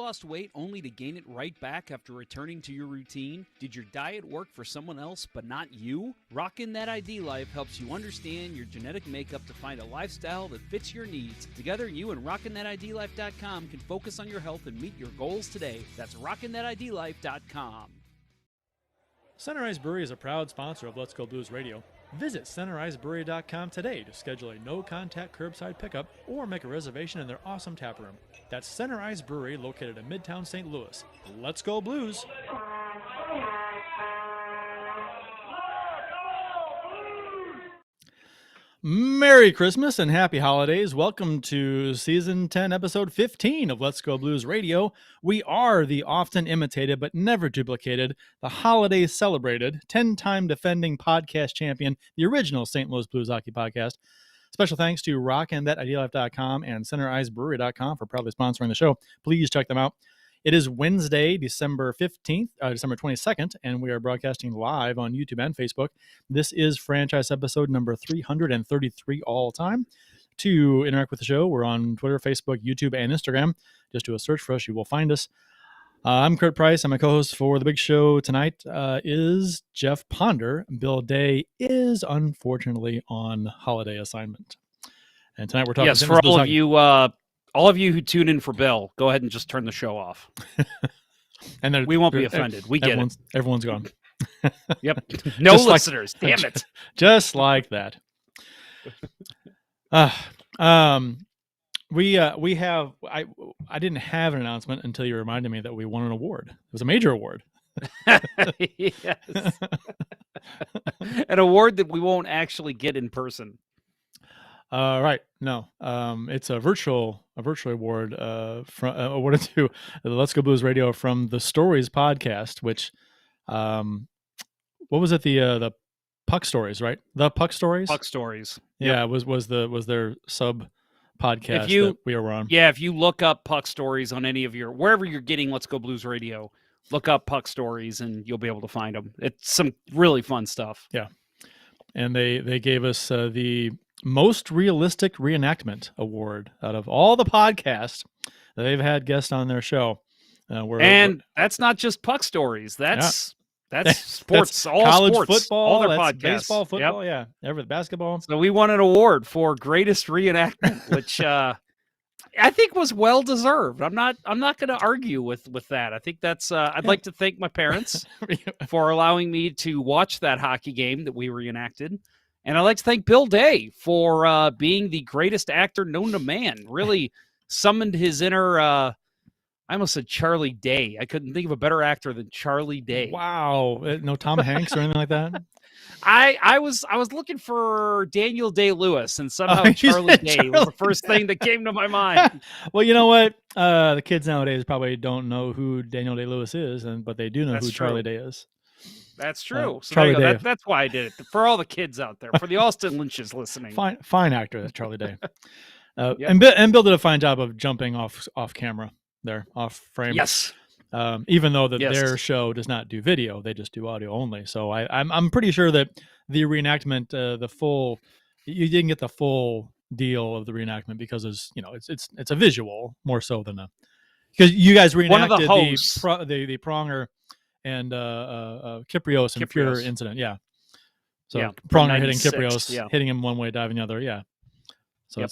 lost weight only to gain it right back after returning to your routine? Did your diet work for someone else but not you? Rockin' That ID Life helps you understand your genetic makeup to find a lifestyle that fits your needs. Together, you and RockinThatIDLife.com can focus on your health and meet your goals today. That's RockinThatIDLife.com. Center Ice Brewery is a proud sponsor of Let's Go Blues Radio. Visit centericebrewery.com today to schedule a no-contact curbside pickup or make a reservation in their awesome tap room. That's Center Ice Brewery, located in Midtown St. Louis. Let's go Blues! Merry Christmas and Happy Holidays. Welcome to Season 10, Episode 15 of Let's Go Blues Radio. We are the often imitated but never duplicated, the holidays celebrated, 10-time defending podcast champion, the original St. Louis Blues Hockey Podcast. Special thanks to RockinThatIDLife.com and CenterIceBrewery.com for proudly sponsoring the show. Please check them out. It is Wednesday, December 22nd, and we are broadcasting live on YouTube and Facebook. This is franchise episode number 333 all time. To interact with the show, we're on Twitter, Facebook, YouTube, and Instagram. Just do a search for us. You will find us. I'm Kurt Price. I'm a co-host for the big show tonight. Is Jeff Ponder. Bill Day is unfortunately on holiday assignment. And tonight we're talking. Yes, for all of you who tune in for Bill, go ahead and just turn the show off. And we won't be offended. We get it. Everyone's gone. Yep. No listeners. Damn it. Just like that. We have. I didn't have an announcement until you reminded me that we won an award. It was a major award. Yes. An award that we won't actually get in person. Right. No. It's a virtual award awarded to the Let's Go Blues Radio from the Stories podcast, which what was it? The Puck Stories, right? The Puck Stories? Puck Stories. Yeah, yep. was their sub podcast that we were on. Yeah, if you look up Puck Stories on any of wherever you're getting Let's Go Blues Radio, look up Puck Stories and you'll be able to find them. It's some really fun stuff. Yeah. And they gave us the most realistic reenactment award out of all the podcasts that they've had guests on their show. That's not just Puck Stories. That's sports, that's all college sports, football, all their that's podcasts. Baseball, football, yeah, everything, basketball. So we won an award for greatest reenactment, which I think was well deserved. I'm not going to argue with that. I think that's. I'd like to thank my parents for allowing me to watch that hockey game that we reenacted. And I'd like to thank Bill Day for being the greatest actor known to man. Really summoned his inner, I almost said Charlie Day. I couldn't think of a better actor than Charlie Day. Wow. No Tom Hanks or anything like that? I was looking for Daniel Day-Lewis, and somehow Charlie Day was the first thing that came to my mind. Well, you know what? The kids nowadays probably don't know who Daniel Day-Lewis is, but they do know who Charlie Day is. That's true. So there you go. That's why I did it. For all the kids out there, for the Austin Lynches listening. Fine actor, that's Charlie Day. Yep. And Bill did a fine job of jumping off camera there, off frame. Yes. Even though their show does not do video, they just do audio only. So I'm pretty sure that the reenactment, you didn't get the full deal of the reenactment because it's a visual more so than because you guys reenacted the Pronger and Kyprios and Pure incident. Yeah. So Pronger hitting Kyprios, hitting him one way, diving the other. Yeah. So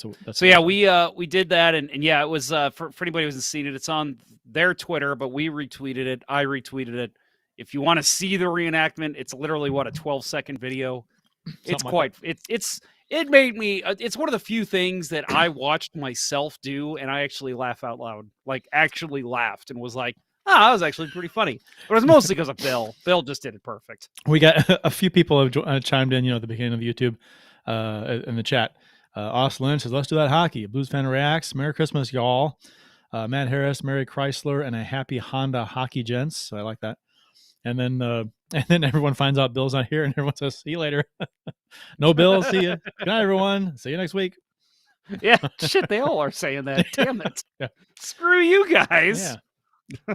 we did that, and it was for anybody who hasn't seen it, it's on their Twitter, but we retweeted it. I retweeted it. If you want to see the reenactment, it's literally a 12-second video. It's it made me. It's one of the few things that I watched myself do, and I actually laugh out loud. Like actually laughed and was like, that was actually pretty funny. But it was mostly because of Bill. Bill just did it perfect. We got a few people have chimed in, at the beginning of the YouTube in the chat. Austin Lynch says, let's do that hockey. A Blues fan reacts. Merry Christmas, y'all. Matt Harris, Merry Chrysler, and a happy Honda hockey, gents. So I like that. And then everyone finds out Bill's not here, and everyone says, see you later. No Bill, see you. Good night, everyone. See you next week. Yeah, shit, they all are saying that. Damn it. Yeah. Screw you guys. Yeah.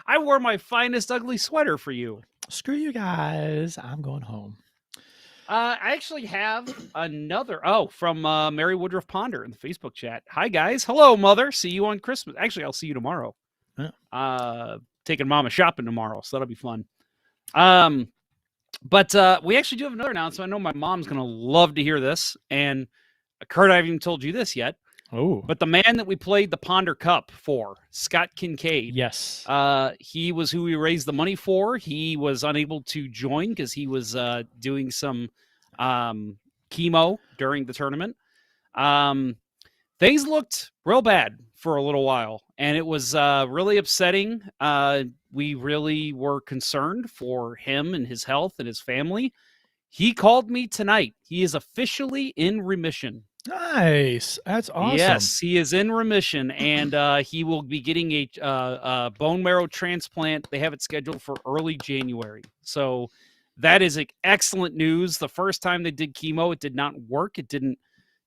I wore my finest ugly sweater for you. Screw you guys. I'm going home. I actually have another. From Mary Woodruff Ponder in the Facebook chat. Hi, guys. Hello, Mother. See you on Christmas. Actually, I'll see you tomorrow. Taking Mama shopping tomorrow, so that'll be fun. But we actually do have another announcement. I know my mom's going to love to hear this. And Kurt, I haven't even told you this yet. Oh. But the man that we played the Ponder Cup for, Scott Kincaid. Yes. He was who we raised the money for. He was unable to join because he was doing some chemo during the tournament. Things looked real bad for a little while, and it was really upsetting. We really were concerned for him and his health and his family. He called me tonight. He is officially in remission. Nice. That's awesome. Yes, he is in remission, and he will be getting a bone marrow transplant. They have it scheduled for early January. So that is excellent news. The first time they did chemo, it did not work. It didn't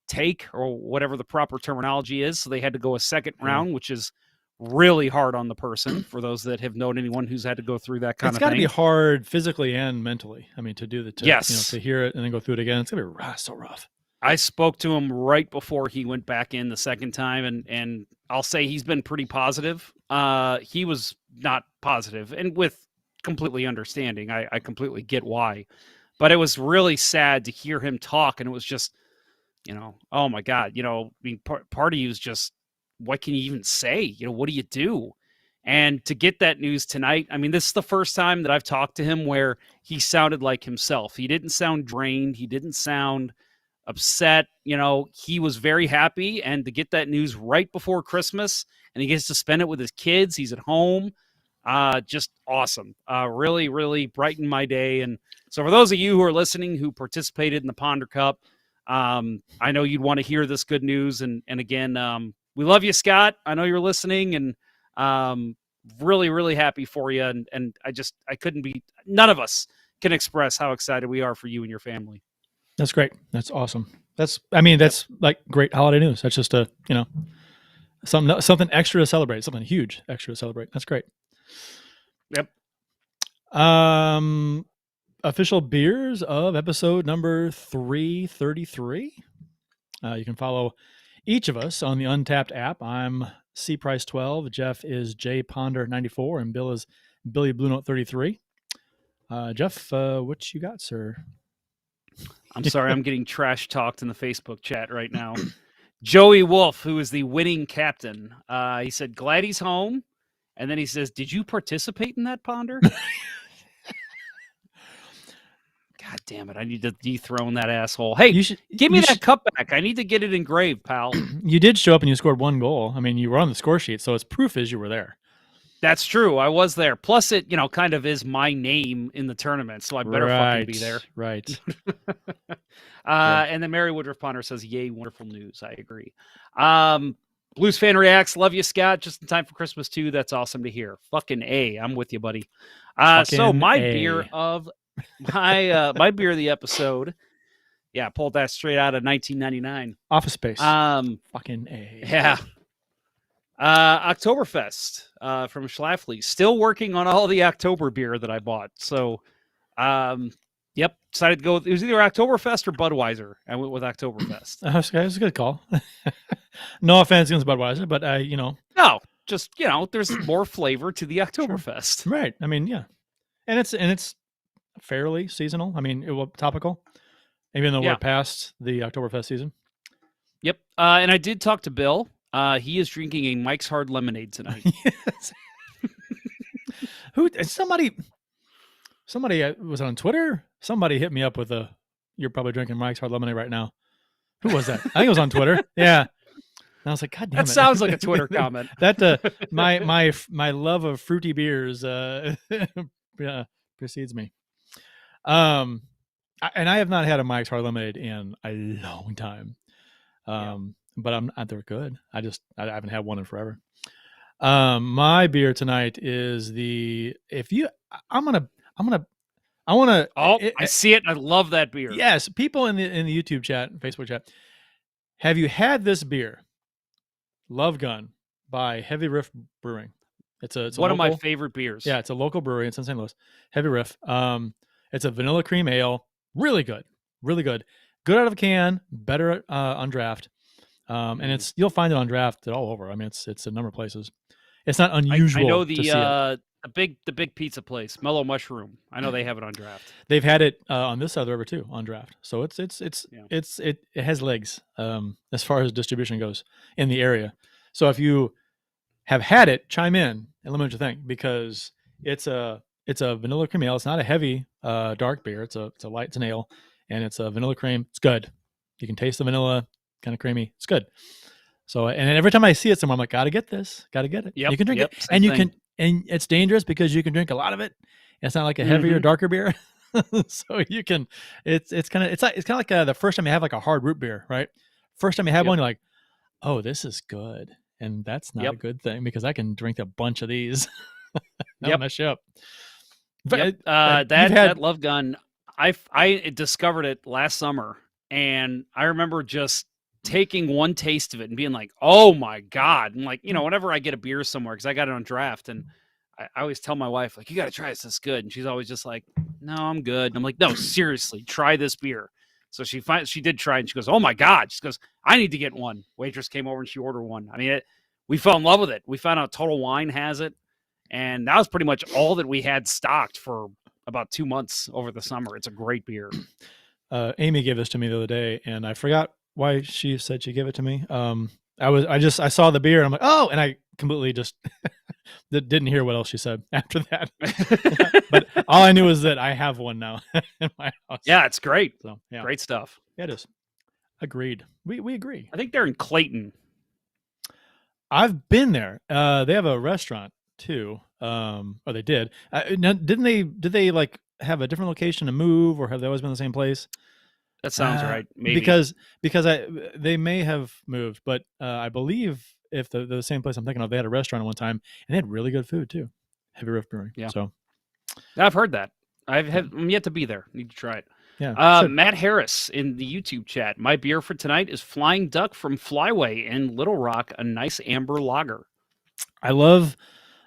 take, or whatever the proper terminology is. So they had to go a second round, which is really hard on the person, for those that have known anyone who's had to go through that kind of thing. It's got to be hard physically and mentally. I mean, to do yes, to hear it and then go through it again. It's going to be so rough. I spoke to him right before he went back in the second time, and I'll say he's been pretty positive. He was not positive, and with completely understanding. I completely get why. But it was really sad to hear him talk, and it was just, oh my God, I mean, part of you is just, what can you even say? What do you do? And to get that news tonight, I mean, this is the first time that I've talked to him where he sounded like himself. He didn't sound drained. He didn't sound upset. He was very happy, and to get that news right before Christmas, and he gets to spend it with his kids. He's at home. Just awesome. Really, really brightened my day. And so for those of you who are listening, who participated in the Ponder Cup, I know you'd want to hear this good news. And again, we love you, Scott. I know you're listening, and really, really happy for you. And I couldn't be, none of us can express how excited we are for you and your family. That's great. That's awesome. That's like great holiday news. That's just something extra to celebrate, something huge extra to celebrate. That's great. Yep. Official beers of episode number 333. You can follow each of us on the Untapped app. I'm C Price 12. Jeff is J Ponder 94, and Bill is Billy Blue Note 33. Jeff, what you got, sir? I'm sorry, I'm getting trash talked in the Facebook chat right now. Joey Wolf, who is the winning captain, he said, glad he's home. And then he says, did you participate in that, Ponder? God damn it. I need to dethrone that asshole. Hey, give me that cup back. I need to get it engraved, pal. You did show up and you scored one goal. I mean, you were on the score sheet, so it's proof is you were there. That's true. I was there. Plus, it kind of is my name in the tournament, so I better fucking be there. Right. And then Mary Woodruff Ponder says, yay, wonderful news. I agree. Blues fan reacts. Love you, Scott. Just in time for Christmas, too. That's awesome to hear. Fucking A. I'm with you, buddy. So my beer of my beer of the episode. Yeah, pulled that straight out of 1999. Office Space. Fucking A. Yeah. Oktoberfest from Schlafly. Still working on all the October beer that I bought. So, yep, decided to go with, it was either Oktoberfest or Budweiser. I went with Oktoberfest. Okay, that's a good call. No offense against Budweiser, but no, just there's more flavor to the Oktoberfest. Sure. Right. I mean, yeah, and it's fairly seasonal. I mean, topical, even though we're past the Oktoberfest season. Yep. And I did talk to Bill. He is drinking a Mike's Hard Lemonade tonight. Yes. Somebody was on Twitter. Somebody hit me up with you're probably drinking Mike's Hard Lemonade right now. Who was that? I think it was on Twitter. Yeah. And I was like, God damn it. That sounds like a Twitter comment. That my love of fruity beers precedes me. And I have not had a Mike's Hard Lemonade in a long time. But they're good. I haven't had one in forever. My beer tonight is I see it. I love that beer. Yes. People in the YouTube chat, Facebook chat, have you had this beer? Love Gun by Heavy Riff Brewing. It's one of my favorite beers. Yeah. It's a local brewery. It's in St. Louis. Heavy Riff. It's a vanilla cream ale. Really good. Really good. Good out of a can. Better on draft. And you'll find it on draft all over. I mean, it's a number of places. It's not I unusual know to see it. the big pizza place, Mellow Mushroom. I know they have it on draft. They've had it on this side of the river too on draft, so Yeah. it has legs as far as distribution goes in the area. So if you have had it, chime in and let me know what you think, because it's a vanilla cream ale. It's not a heavy dark beer. It's a light, it's an ale, and it's a vanilla cream. It's good. You can taste the vanilla, kind of creamy. It's good. So and every time I see it somewhere, I'm like, gotta get this, gotta get it. Yep. You can drink it, Same and you thing. and it's dangerous because you can drink a lot of it. It's not like a heavier, darker beer. So you can, it's kind of like the first time you have like a hard root beer, right? First time you have one, you're like, oh, this is good, and that's not a good thing because I can drink a bunch of these. That'll mess you up. Yep. That Love Gun, I discovered it last summer, and I remember just taking one taste of it and being like, "Oh my god!" And like, whenever I get a beer somewhere, because I got it on draft, and I always tell my wife, like, "You got to try this. It's good." And she's always just like, "No, I'm good." And I'm like, "No, seriously, try this beer." So she did try, and she goes, "Oh my god!" She goes, "I need to get one." Waitress came over and she ordered one. I mean, we fell in love with it. We found out Total Wine has it. And that was pretty much all that we had stocked for about 2 months over the summer. It's a great beer. Amy gave this to me the other day, and I forgot why she said she gave it to me. I saw the beer, and I'm like, oh, and I completely just didn't hear what else she said after that. But all I knew is that I have one now in my house. Yeah, it's great. So yeah, great stuff. Yeah, it is. Agreed. We agree. I think they're in Clayton. I've been there. They have a restaurant too. Or they did. Did they like have a different location to move, or have they always been the same place? That sounds right. Maybe because they may have moved, but I believe if the same place I'm thinking of, they had a restaurant at one time and they had really good food too. Heavy Rift Brewing. Yeah. So I've heard that. I'm yet to be there. Need to try it. Yeah. Matt Harris in the YouTube chat. My beer for tonight is Flying Duck from Flyway in Little Rock, a nice amber lager. I love,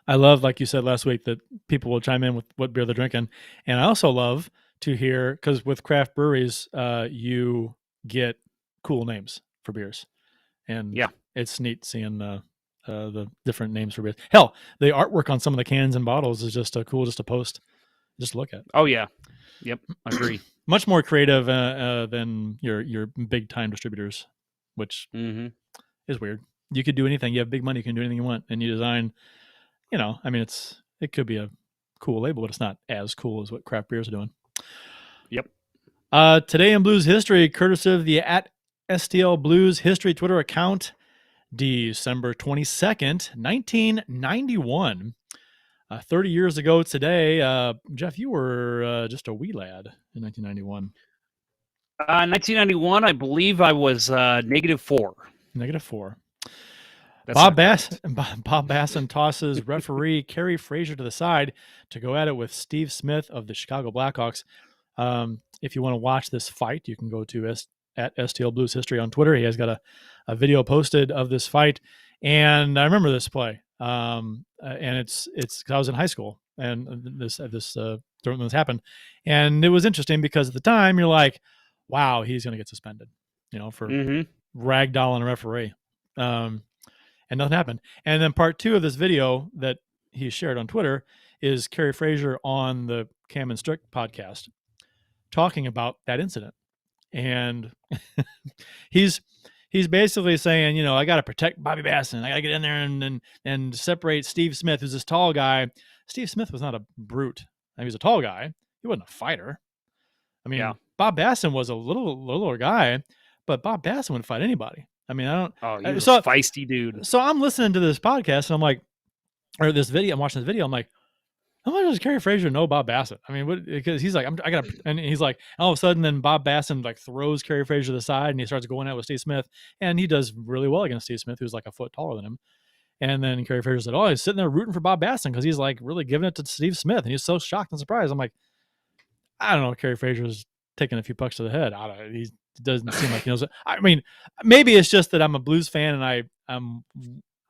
like you said last week, that people will chime in with what beer they're drinking. And I also love to hear, because with craft breweries, you get cool names for beers. And yeah, it's neat seeing the different names for beers. Hell, the artwork on some of the cans and bottles is just cool just to post, just to look at. Oh, yeah. Yep, I agree. Much more creative than your big time distributors, which is weird. You could do anything. You have big money, you can do anything you want, and you design. I mean, it could be a cool label, but it's not as cool as what craft beers are doing. Yep. Today in Blues history, courtesy of the @STL Blues History Twitter account, December 22nd, 1991. 30 years ago today, Jeff, you were just a wee lad in 1991. 1991, I believe I was -4. -4. That's Bob Basson tosses referee Kerry Fraser to the side to go at it with Steve Smith of the Chicago Blackhawks. If you want to watch this fight, you can go to @STL Blues History on Twitter. He has got a video posted of this fight, and I remember this play. And it's because I was in high school, and this when this happened, and it was interesting because at the time you're like, wow, he's going to get suspended, for ragdolling a referee. And nothing happened. And then part 2 of this video that he shared on Twitter is Kerry Fraser on the Cam and Strick podcast talking about that incident. And he's basically saying, I got to protect Bobby Basson. I got to get in there and separate Steve Smith, who's this tall guy. Steve Smith was not a brute. He was a tall guy. He wasn't a fighter. I mean, Bob Basson was a littler guy, but Bob Basson wouldn't fight anybody. I mean, I don't. Oh, he was a feisty dude. So I'm listening to this podcast, and I'm like, or this video. I'm watching this video. I'm like, how much does Kerry Fraser know Bob Basson? I mean, because he's like, I gotta, and he's like, all of a sudden, then Bob Basson like throws Kerry Fraser to the side, and he starts going out with Steve Smith, and he does really well against Steve Smith, who's like a foot taller than him. And then Kerry Fraser said, "Oh, he's sitting there rooting for Bob Basson because he's like really giving it to Steve Smith," and he's so shocked and surprised. I'm like, I don't know, Kerry Fraser's taking a few pucks to the head. He doesn't seem like he knows it. I mean, maybe it's just that I'm a Blues fan and I'm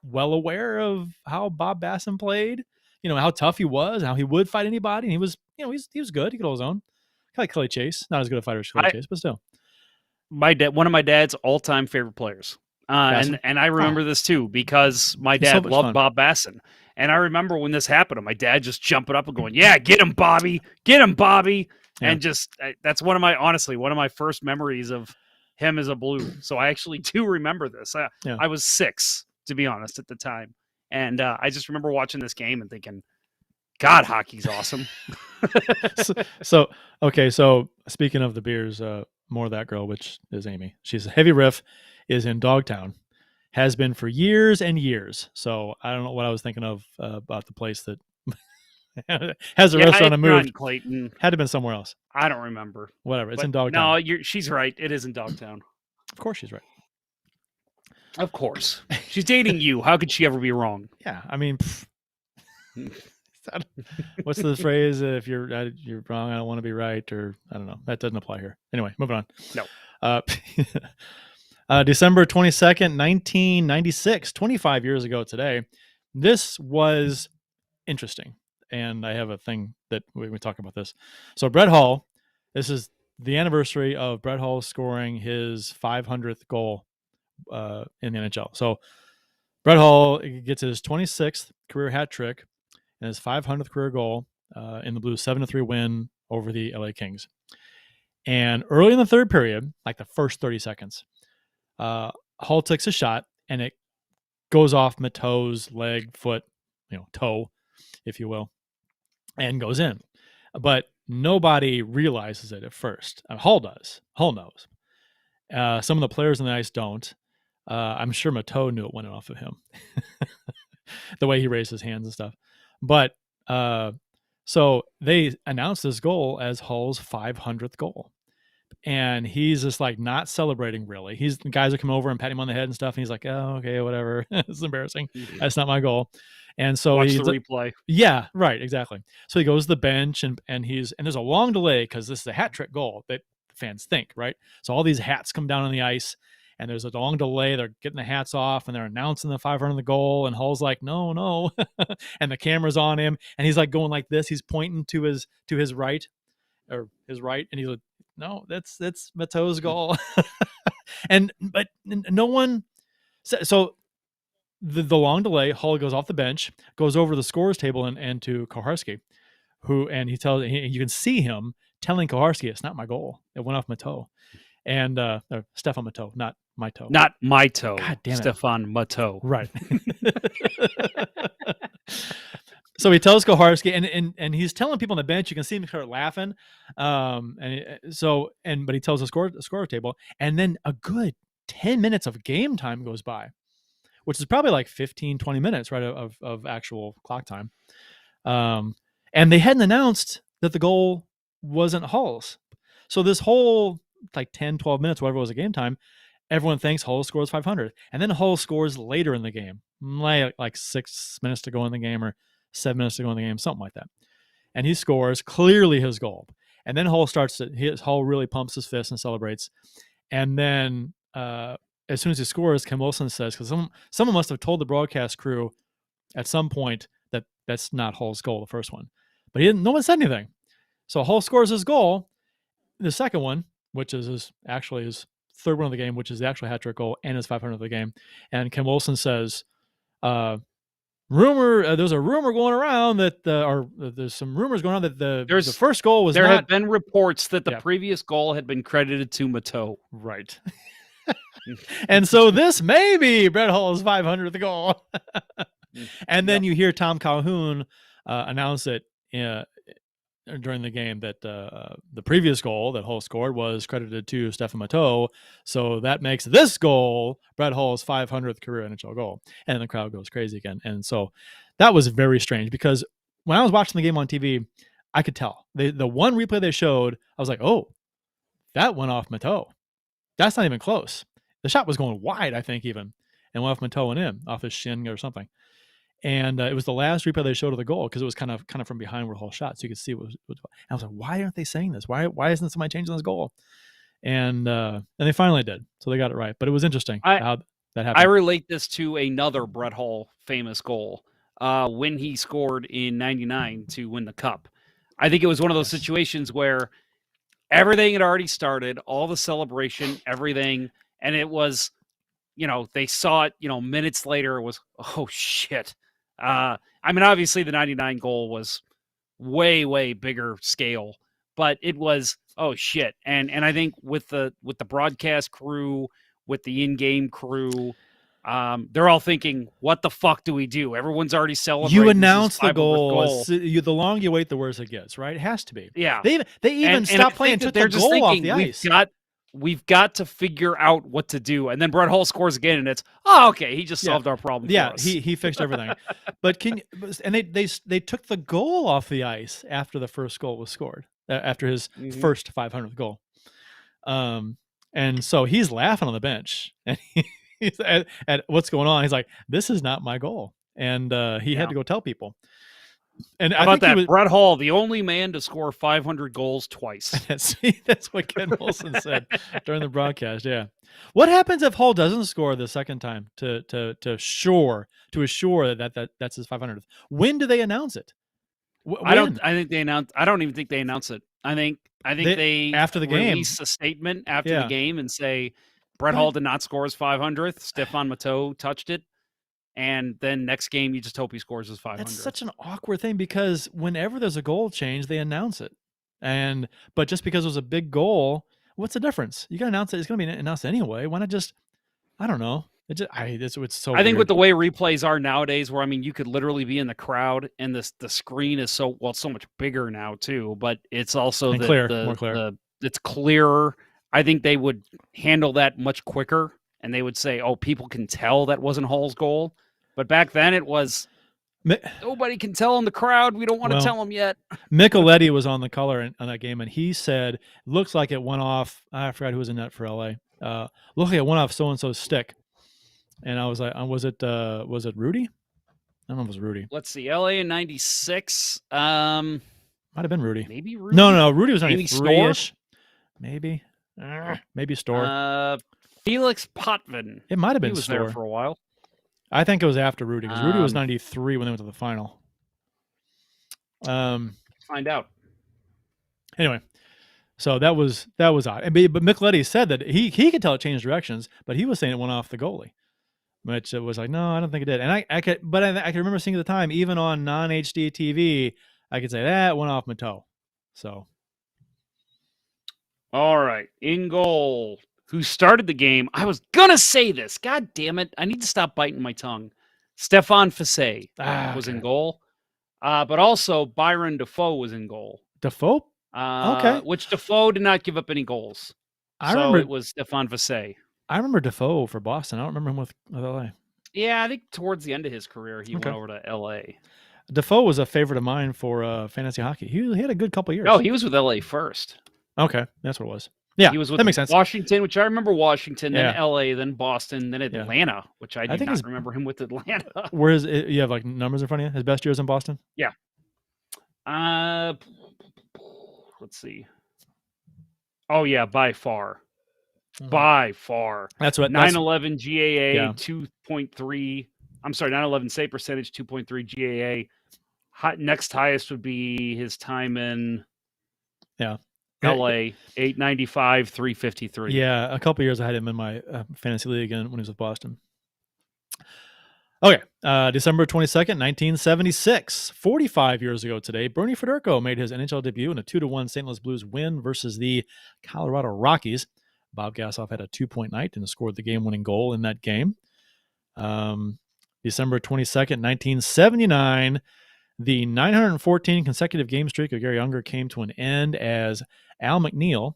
well aware of how Bob Basson played, how tough he was, how he would fight anybody. And he was, he was good. He could hold his own. Kind of like Kelly Chase, not as good a fighter as Kelly Chase, but still. One of my dad's all-time favorite players. And I remember this too because my He's so dad much loved fun. Bob Basson. And I remember when this happened, my dad just jumping up and going, "Yeah, get him, Bobby! Get him, Bobby!" Yeah. And that's one of my first memories of him as a Blue. So I actually do remember this. I was 6, to be honest, at the time, and I just remember watching this game and thinking, "God, hockey's awesome." So speaking of the beers, more of that girl, which is Amy. She's a heavy riff, is in Dogtown, has been for years and years. So I don't know what I was thinking of about the place that has a restaurant and moved. Clayton. Had to have been somewhere else. I don't remember. Whatever. It's But in Dogtown. No, she's right. It is in Dogtown. Of course she's right. Of course. She's dating you. How could she ever be wrong? Yeah. I mean, what's the phrase? If you're wrong, I don't want to be right, or I don't know. That doesn't apply here. Anyway, moving on. No. December 22nd, 1996, 25 years ago today. This was interesting. And I have a thing that we talk about this. So Brett Hull, this is the anniversary of Brett Hull scoring his 500th goal in the NHL. So Brett Hull gets his 26th career hat trick and his 500th career goal in the Blues 7-3 win over the LA Kings. And early in the third period, like the first 30 seconds, Hull takes a shot and it goes off Mateau's leg, foot, toe, if you will, and goes in. But nobody realizes it at first. Hull does. Hull knows. Some of the players on the ice don't. I'm sure Mateau knew it went off of him. The way he raised his hands and stuff. But so they announced this goal as Hull's 500th goal. And he's just like not celebrating really. The guys are coming over and patting him on the head and stuff. And he's like, "Oh, okay, whatever." It's embarrassing. That's not my goal. And so watch the replay. Yeah, right, exactly. So he goes to the bench and there's a long delay because this is a hat trick goal that fans think, right? So all these hats come down on the ice and there's a long delay. They're getting the hats off and they're announcing the 500 goal. And Hull's like, no. And the camera's on him and he's like going like this. He's pointing to his right or his right. And he's like, "No, that's Mateau's goal." But no one. So the long delay, Hull goes off the bench, goes over the scores table and to Koharski, and you can see him telling Koharski, "It's not my goal. It went off Mateau." And Stefan Mateau, not my toe. Not my toe. God damn it. Stefan Mateau. Right. So he tells Koharski, and he's telling people on the bench. You can see him start laughing, but he tells the score table, and then a good 10 minutes of game time goes by, which is probably like 15, 20 minutes, right, of actual clock time. And they hadn't announced that the goal wasn't Hull's. So this whole like 10, 12 minutes, whatever it was a game time, everyone thinks Hull scores 500, and then Hull scores later in the game, like 6 minutes to go in the game or 7 minutes to go in the game, something like that. And he scores clearly his goal. And then Hull really pumps his fist and celebrates. And then as soon as he scores, Kim Wilson says, because someone must have told the broadcast crew at some point that that's not Hull's goal, the first one. But no one said anything. So Hull scores his goal, the second one, which is actually his third one of the game, which is the actual hat trick goal and his 500th of the game. And Kim Wilson says, there's a rumor going around that there's some rumors going on that the first goal was have been reports that the previous goal had been credited to Mateau. Right. And so this may be Brett Hull's 500th goal. And then you hear Tom Calhoun announce it during the game that the previous goal that Hull scored was credited to Stefan Mateau. So that makes this goal Brett Hull's 500th career NHL goal. And the crowd goes crazy again. And so that was very strange because when I was watching the game on TV, I could tell. The one replay they showed, I was like, "Oh, that went off Mateau. That's not even close." The shot was going wide, I think, even, and went off Mateau and in, off his shin or something. And it was the last replay they showed of the goal because it was kind of from behind where Hull shot, so you could see what was. And I was like, "Why aren't they saying this? Why isn't somebody changing this goal?" And they finally did, so they got it right. But it was interesting how that happened. I relate this to another Brett Hull famous goal when he scored in '99 to win the Cup. I think it was one of those situations where everything had already started, all the celebration, everything, and it was they saw it, minutes later. It was, oh shit. Obviously the 99 goal was way, way bigger scale, but it was, oh shit. And I think with the broadcast crew, with the in-game crew, they're all thinking, what the fuck do we do? Everyone's already celebrating. You announce the goal. The longer you wait, the worse it gets, right? It has to be. Yeah. They even stopped playing and took the goal off the ice. We've got to figure out what to do. And then Brett Hull scores again, and it's, oh, okay, he just solved our problem for us. He fixed everything. But they took the goal off the ice after the first goal was scored, after his first 500th goal. And so he's laughing on the bench, and he's at what's going on. He's like, this is not my goal. And he had to go tell people. And how about that? Brett Hull, the only man to score 500 goals twice. That's what Ken Wilson said during the broadcast. Yeah. What happens if Hull doesn't score the second time to assure that that's his 500th? When do they announce it? I don't even think they announce it. I think they after the game release a statement after the game and say Brett Hull did not score his 500th. Stefan Matteau touched it. And then next game, you just hope he scores his 500. That's such an awkward thing because whenever there's a goal change, they announce it. But just because it was a big goal, what's the difference? You got to announce it. It's going to be announced anyway. Why not just, I don't know. It's so I think with the way replays are nowadays, where, you could literally be in the crowd and the screen is so much bigger now too, but it's also more clear. It's clearer. I think they would handle that much quicker and they would say, oh, people can tell that wasn't Hull's goal. But back then it was, nobody can tell in the crowd. We don't want to tell them yet. Micheletti was on the color on that game, and he said, looks like it went off. I forgot who was in net for LA. Looked like it went off so-and-so's stick. And I was like, was it Rudy? I don't know if it was Rudy. Let's see. LA in 96. Might have been Rudy. Maybe Rudy? No. Rudy was 93-ish. Maybe. Maybe Store. Felix Potvin. It might have been He was Store. there for a while. I think it was after Rudy, because Rudy was 93 when they went to the final. Find out. Anyway, so that was odd. But Micheletti said that he could tell it changed directions, but he was saying it went off the goalie, which it was like, no, I don't think it did. And I could remember seeing at the time, even on non-HD TV, I could say that went off Matteau. So, all right, in goal. Who started the game? I was gonna say this. God damn it! I need to stop biting my tongue. Stefan Fassé was in goal, but also Byron Defoe was in goal. Defoe? Okay. Which Defoe did not give up any goals. It was Stefan Fassé. I remember Defoe for Boston. I don't remember him with LA. Yeah, I think towards the end of his career, he went over to LA. Defoe was a favorite of mine for fantasy hockey. He had a good couple years. Oh, he was with LA first. Okay, that's what it was. Yeah, he was with that makes sense. Washington, which I remember Washington, then LA, then Boston, then Atlanta, which I did not remember him with Atlanta. Where is it? You have like numbers in front of you? His best years in Boston? Yeah. Let's see. Oh yeah, by far. By far. That's what 911 GAA 2.3. I'm sorry, 911 save percentage 2.3 GAA. Next highest would be his time in LA, 895, 353. Yeah, a couple years I had him in my fantasy league again when he was with Boston. Okay, December 22nd, 1976, 45 years ago today, Bernie Federko made his NHL debut in a 2-1 St. Louis Blues win versus the Colorado Rockies. Bob Gassoff had a 2-point night and scored the game-winning goal in that game. December 22nd, 1979, the 914 consecutive game streak of Gary Unger came to an end as Al McNeil,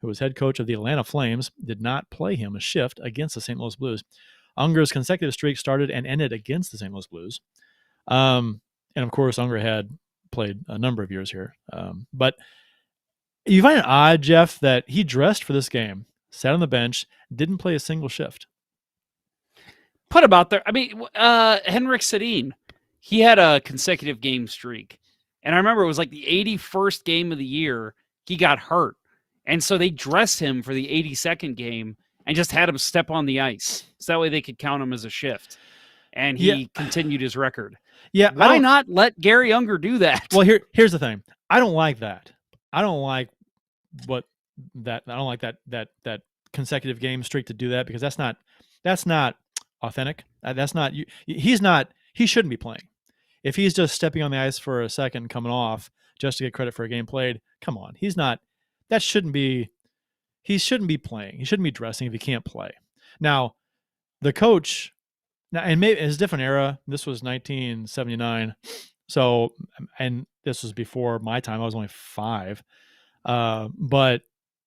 who was head coach of the Atlanta Flames, did not play him a shift against the St. Louis Blues. Unger's consecutive streak started and ended against the St. Louis Blues. And of course, Unger had played a number of years here. But you find it odd, Jeff, that he dressed for this game, sat on the bench, didn't play a single shift. Put him out there. I mean, Henrik Sedin, he had a consecutive game streak. And I remember it was like the 81st game of the year, he got hurt. And so they dressed him for the 82nd game and just had him step on the ice. So that way they could count him as a shift. And he continued his record. Yeah. Why not let Gary Unger do that? Well, here's the thing. I don't like that. I don't like that consecutive game streak to do that, because that's not That's not authentic. That's not you. He's not. He shouldn't be playing. If he's just stepping on the ice for a second, coming off just to get credit for a game played, come on. He's not. That shouldn't be. He shouldn't be playing. He shouldn't be dressing if he can't play. Now, the coach. Now, and maybe it's a different era. This was 1979. So, and this was before my time. I was only 5. But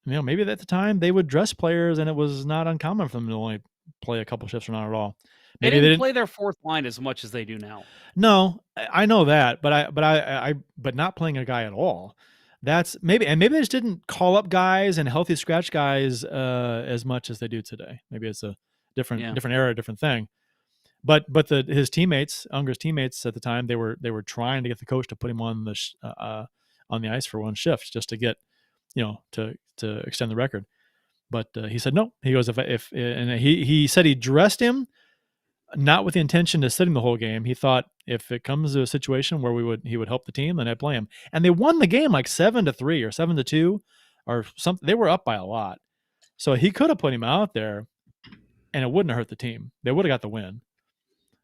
maybe at the time they would dress players, and it was not uncommon for them to only play a couple shifts or not at all. Maybe they didn't play their fourth line as much as they do now. No, I know that, but not playing a guy at all. That's maybe they just didn't call up guys and healthy scratch guys as much as they do today. Maybe it's a different era, different thing. But his teammates, Unger's teammates at the time, they were trying to get the coach to put him on the ice for one shift just to get, to extend the record. But he said no. He goes if and he said he dressed him not with the intention to sit him the whole game. He thought if it comes to a situation where he would help the team, then I'd play him. And they won the game like 7-3 or 7-2 or something. They were up by a lot, so he could have put him out there, and it wouldn't have hurt the team. They would have got the win.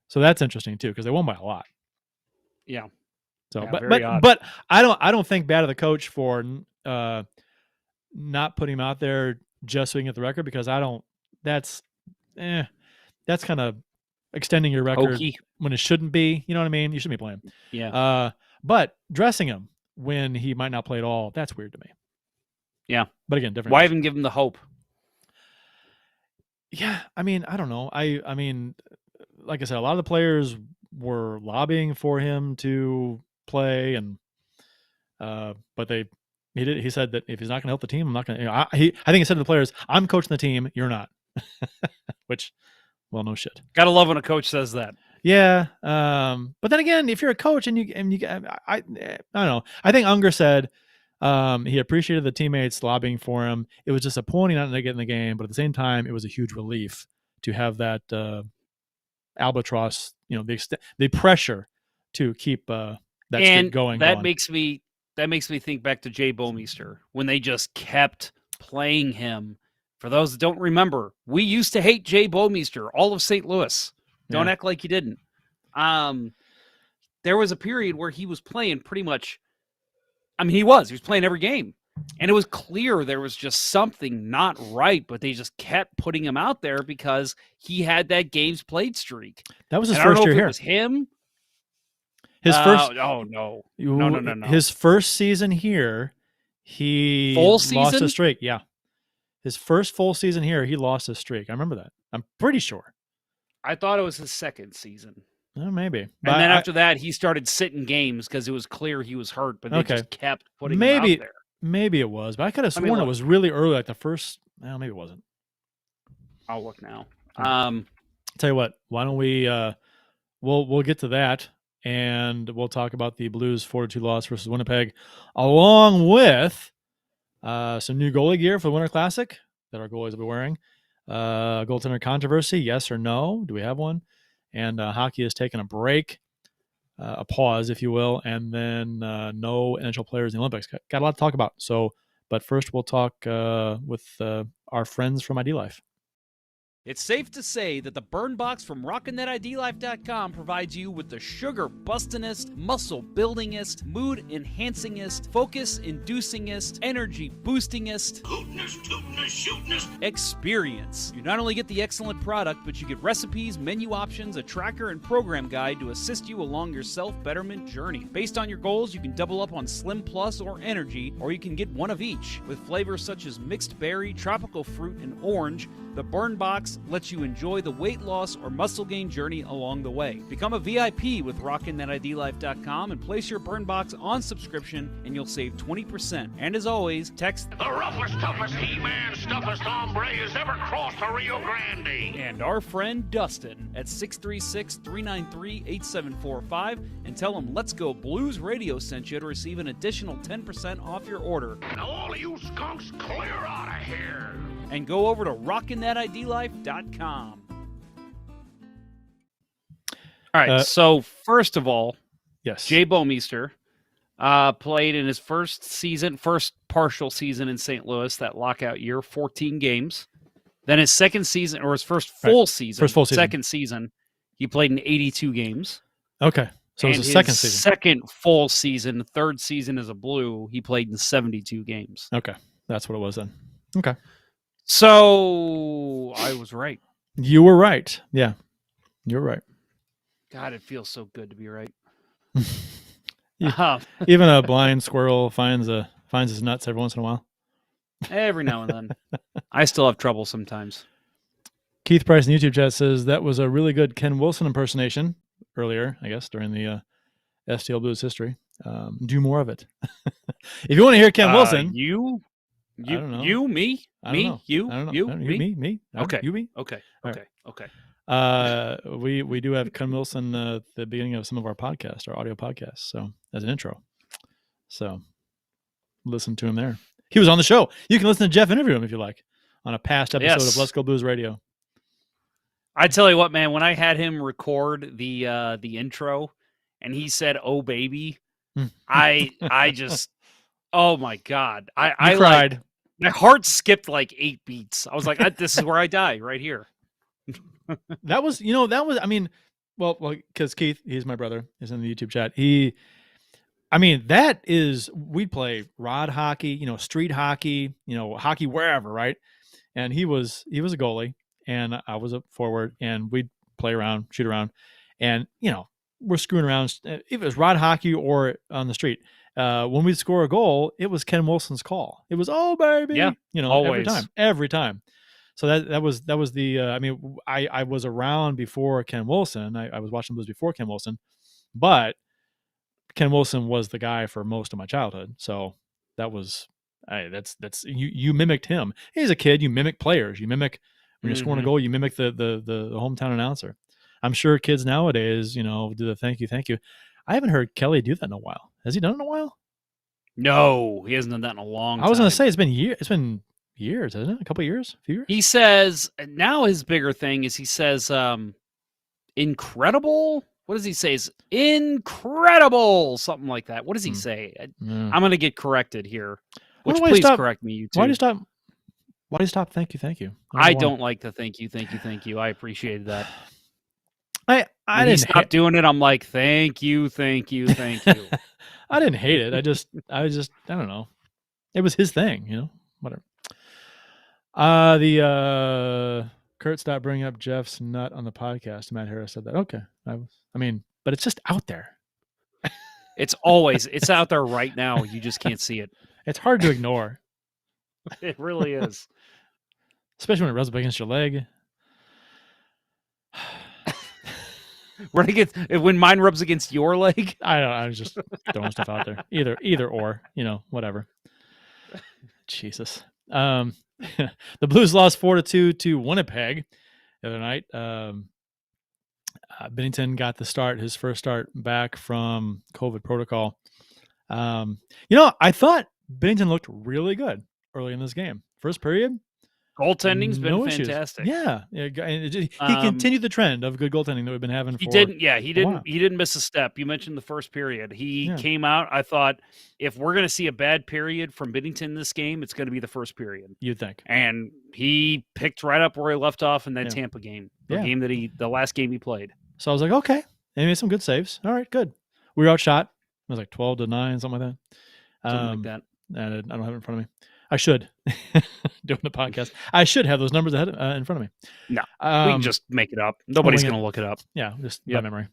So that's interesting too, because they won by a lot. Yeah. So, but I don't think bad of the coach for not putting him out there just so he can get the record, because that's kind of extending your record when it shouldn't be. You know what I mean? You shouldn't be playing. Yeah. But dressing him when he might not play at all, that's weird to me. Yeah. But again, different. Why even give him the hope? Yeah. I mean, I don't know. I mean, like I said, a lot of the players were lobbying for him to play, and but he said that if he's not going to help the team, I'm not going to. I think he said to the players, "I'm coaching the team. You're not." Which, well, no shit. Gotta love when a coach says that. Yeah. But then again, if you're a coach and you I don't know. I think Unger said he appreciated the teammates lobbying for him. It was disappointing not to get in the game, but at the same time, it was a huge relief to have that albatross. The pressure to keep that streak going. That makes me think back to Jay Bouwmeester when they just kept playing him. For those that don't remember, we used to hate Jay Bouwmeester, all of St. Louis. Don't act like you didn't. There was a period where he was playing pretty much. I mean, he was playing every game, and it was clear there was just something not right. But they just kept putting him out there because he had that games played streak. That was his first year here. It was him. His first. Oh no! No! His first season here, he lost a streak. Yeah. His first full season here, he lost his streak. I remember that. I'm pretty sure. I thought it was his second season. Maybe. And then after that, he started sitting games because it was clear he was hurt, but they just kept putting him out there. Maybe it was, but I could have sworn it was really early, like the first. Well, maybe it wasn't. I'll look now. Tell you what, why don't we? We'll get to that, and we'll talk about the Blues 4-2 loss versus Winnipeg, along with some new goalie gear for the Winter Classic that our goalies will be wearing. Goaltender controversy, yes or no? Do we have one? And hockey has taken a break, a pause, if you will, and then no NHL players in the Olympics. Got a lot to talk about. So, but first we'll talk with our friends from ID Life. It's safe to say that the Burn Box from RockinThatIDLife.com provides you with the sugar-bustingest, muscle-buildingest, mood-enhancingest, focus-inducingest, energy-boostingest, hootinest, experience. You not only get the excellent product, but you get recipes, menu options, a tracker, and program guide to assist you along your self-betterment journey. Based on your goals, you can double up on Slim Plus or Energy, or you can get one of each. With flavors such as mixed berry, tropical fruit, and orange, the Burn Box lets you enjoy the weight loss or muscle gain journey along the way. Become a VIP with RockinThatIDLife.com and place your Burn Box on subscription, and you'll save 20%. And as always, text the roughest, toughest He-Man, stuffest hombre has ever crossed the Rio Grande. And our friend Dustin at 636-393-8745 and tell him Let's Go Blues Radio sent you to receive an additional 10% off your order. Now all of you skunks, clear out of here. And go over to RockinThatIDLife.com. All right, so first of all, yes, Jay Bouwmeester played in his first partial season in St. Louis, that lockout year, 14 games. Then his second season, or his first full season, second season, he played in 82 games. Okay. So it was his second season. Second full season, third season as a Blue, he played in 72 games. Okay. That's what it was then. Okay. So I was right. You were right. Yeah. You're right. God, it feels so good to be right. Even a blind squirrel finds his nuts every once in a while. Every now and then. I still have trouble sometimes. Keith Price in the YouTube chat says that was a really good Ken Wilson impersonation earlier, I guess, during the STL Blues history. Do more of it. If you want to hear Ken Wilson. You, me, me, you, me. Okay. You, me. Okay. We do have Ken Wilson at the beginning of some of our podcasts, our audio podcasts, so as an intro. So listen to him there. He was on the show. You can listen to Jeff interview him if you like on a past episode of Let's Go Blues Radio. I tell you what, man, when I had him record the intro and he said, "Oh baby," I just, oh my God. I cried. My heart skipped like 8 beats. I was like, this is where I die, right here. I mean, well, because Keith, he's my brother, is in the YouTube chat. We'd play rod hockey, street hockey, hockey wherever, right? And he was a goalie and I was a forward, and we'd play around, shoot around, and we're screwing around. If it was rod hockey or on the street, when we'd score a goal, it was Ken Wilson's call. It was, "Oh baby," always. every time. So that was the. I was around before Ken Wilson. I was watching Blues before Ken Wilson, but Ken Wilson was the guy for most of my childhood. So that was, that's you mimicked him. He's a kid. You mimic players. You mimic when you're scoring a goal. You mimic the hometown announcer. I'm sure kids nowadays, do the thank you. I haven't heard Kelly do that in a while. Has he done it in a while? No, he hasn't done that in a long time. I was going to say it's been years, hasn't it? A couple of years? A few years? He says now his bigger thing is he says incredible. What does he say? Is incredible, something like that. What does he say? I'm going to get corrected here. Which please correct me, you two. Why do you stop? Thank you. I don't like the thank you. I appreciated that. I didn't stop doing it. I'm like, thank you. I didn't hate it. I don't know. It was his thing, whatever. Kurt stopped bringing up Jeff's nut on the podcast. Matt Harris said that. Okay. But it's just out there. It's out there right now. You just can't see it. It's hard to ignore. It really is. Especially when it rubs up against your leg. When mine rubs against your leg. I don't know. I was just throwing stuff out there. Either or, whatever. Jesus. The Blues lost 4-2 to Winnipeg the other night. Binnington got his first start back from COVID protocol. I thought Binnington looked really good early in this game. First period. Goaltending's been fantastic. Yeah. He continued the trend of good goaltending that we've been having. He didn't miss a step. You mentioned the first period. He came out. I thought if we're going to see a bad period from Binnington this game, it's going to be the first period. You'd think. And he picked right up where he left off in that Tampa game, the last game he played. So I was like, okay, he made some good saves. All right, good. We were outshot. It was like 12-9, something like that. Something like that. And I don't have it in front of me. I should doing the podcast. I should have those numbers ahead in front of me. No, we can just make it up. Nobody's going to look it up. Yeah, just by memory.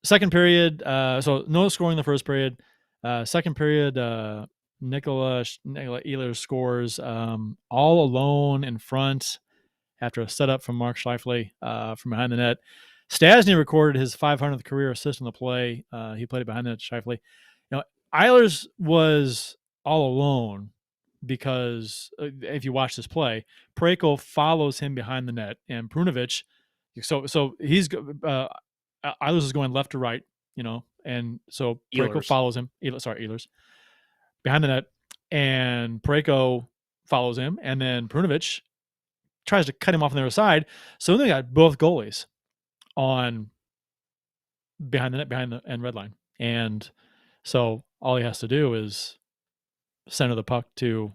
Second period. So no scoring in the first period. Second period. Nikola Ehlers scores all alone in front after a setup from Mark Scheifele from behind the net. Stasny recorded his 500th career assist on the play. He played it behind the net to Scheifele. Ehlers was all alone because if you watch this play, Parayko follows him behind the net, and Prunovich. So he's Ehlers is going left to right, and so Parayko follows him. Ehlers behind the net, and Parayko follows him, and then Prunovich tries to cut him off on the other side. So they got both goalies on behind the net, behind the end red line, and so all he has to do is center the puck to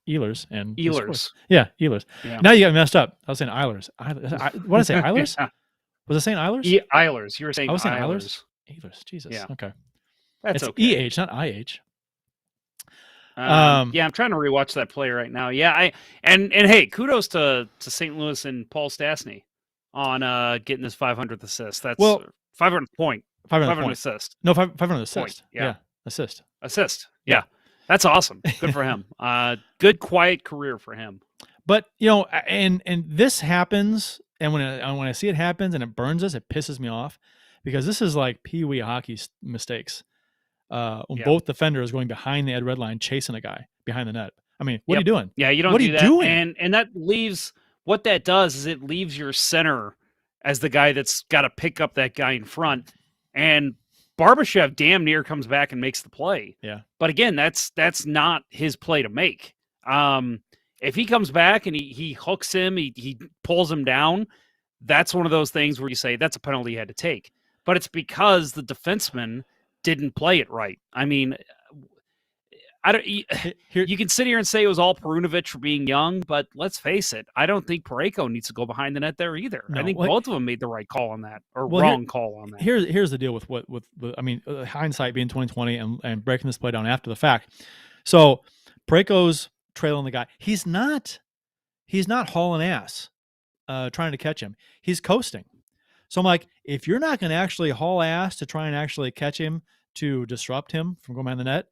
Ehlers and he scored. Ehlers. Yeah, Ehlers. Yeah. Now you got messed up. I was saying Eilers. What did I say? Eilers? Was I saying Eilers? Eilers. You were saying I was saying Eilers. Ehlers. Jesus. Yeah. Okay. That's it's okay. EH, not IH. Yeah, I'm trying to rewatch that play right now. Yeah, and hey, kudos to St. Louis and Paul Stastny on getting his 500th assist. That's 500th point. 500th assist. No, 500th assist. Point. Yeah. Assist. Yeah. That's awesome. Good for him. Good quiet career for him. But and this happens, and when I see it happens and it burns us, it pisses me off because this is like pee-wee hockey mistakes. Both defenders going behind the Ed Red line chasing a guy behind the net. I mean, what are you doing? Yeah, you don't do that. Doing? And that leaves what that does is it leaves your center as the guy that's got to pick up that guy in front. And Barbashev damn near comes back and makes the play. Yeah. But again, that's not his play to make. If he comes back and he hooks him, he pulls him down, that's one of those things where you say that's a penalty he had to take. But it's because the defenseman didn't play it right. I mean, you can sit here and say it was all Perunovic for being young, but let's face it, I don't think Parayko needs to go behind the net there either. No, I think both of them made the right call on that, or wrong call on that. Here's the deal with I mean, hindsight being 2020 and breaking this play down after the fact. So Parayko's trailing the guy. He's not hauling ass, trying to catch him. He's coasting. So I'm like, if you're not going to actually haul ass to try and actually catch him to disrupt him from going behind the net,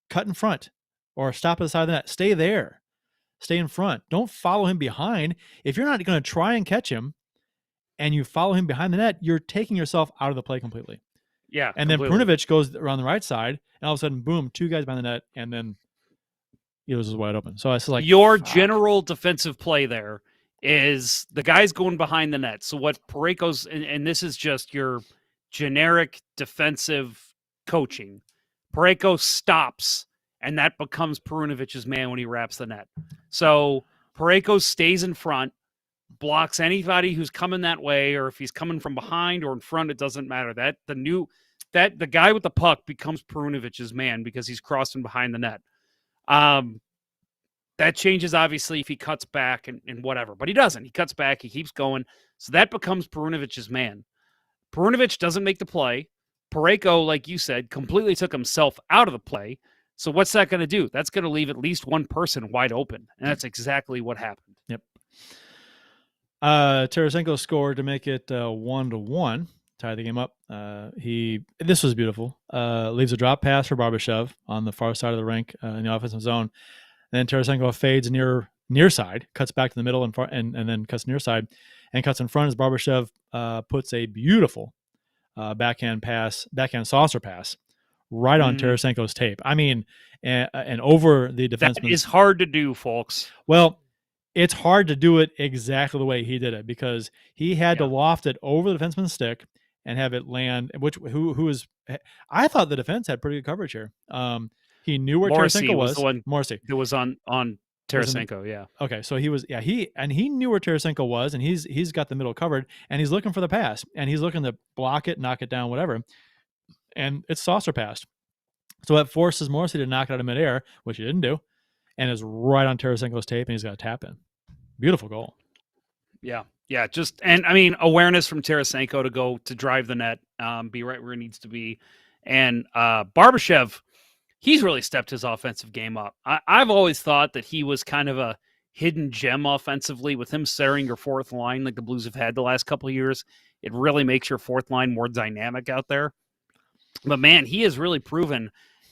cut in front or stop at the side of the net. Stay there. Stay in front. Don't follow him behind. If you're not going to try and catch him and you follow him behind the net, you're taking yourself out of the play completely. Yeah. And completely. Then Perunovic goes around the right side and all of a sudden, boom, two guys behind the net and then he was wide open. So it's like your general defensive play there is the guy's going behind the net. So what Parayko's, and this is just your generic defensive coaching, Parayko stops, and that becomes Perunovic's man when he wraps the net. So Parayko stays in front, blocks anybody who's coming that way, or if he's coming from behind or in front, it doesn't matter. The guy with the puck becomes Perunovic's man because he's crossing behind the net. That changes, obviously, if he cuts back and whatever. But he doesn't. He cuts back. He keeps going. So that becomes Perunovic's man. Perunovic doesn't make the play. Parayko, like you said, completely took himself out of the play. So what's that going to do? That's going to leave at least one person wide open. And that's exactly what happened. Yep. Tarasenko scored to make it 1-1, tie the game up. This was beautiful. Leaves a drop pass for Barbashev on the far side of the rink in the offensive zone. Then Tarasenko fades near side, cuts back to the middle and then cuts near side and cuts in front as Barbashev puts a beautiful backhand saucer pass right on Tarasenko's tape. I mean, and over the defenseman. That is hard to do, folks. Well, it's hard to do it exactly the way he did it because he had to loft it over the defenseman's stick and have it land. I thought the defense had pretty good coverage here. He knew where Tarasenko was. Morrissey. It was on Tarasenko, yeah. Okay, so he knew where Tarasenko was, and he's got the middle covered, and he's looking for the pass, and he's looking to block it, knock it down, whatever. And it's saucer passed. So that forces Morrissey to knock it out of midair, which he didn't do, and is right on Tarasenko's tape, and he's got a tap in. Beautiful goal. Yeah. Yeah, awareness from Tarasenko to go to drive the net, be right where he needs to be. And Barbashev, he's really stepped his offensive game up. I've always thought that he was kind of a hidden gem offensively with him sharing your fourth line like the Blues have had the last couple of years. It really makes your fourth line more dynamic out there. But, man, he has really proven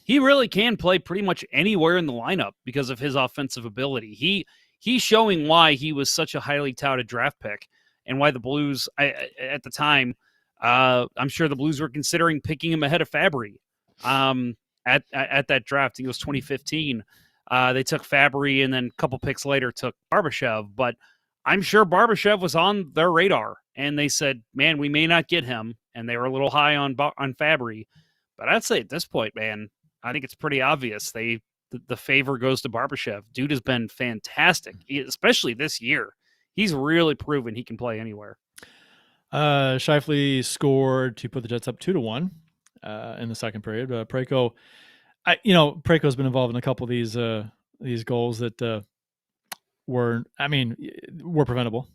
he really can play pretty much anywhere in the lineup because of his offensive ability. He's showing why he was such a highly touted draft pick and why the Blues, at the time, I'm sure the Blues were considering picking him ahead of Fabry. At that draft, I think it was 2015. They took Fabry, and then a couple picks later took Barbashev. But I'm sure Barbashev was on their radar, and they said, "Man, we may not get him." And they were a little high on Fabry, but I'd say at this point, man, I think it's pretty obvious the favor goes to Barbashev. Dude has been fantastic, especially this year. He's really proven he can play anywhere. Scheifele scored to put the Jets up 2-1. In the second period, Parayko's been involved in a couple of these these goals that were preventable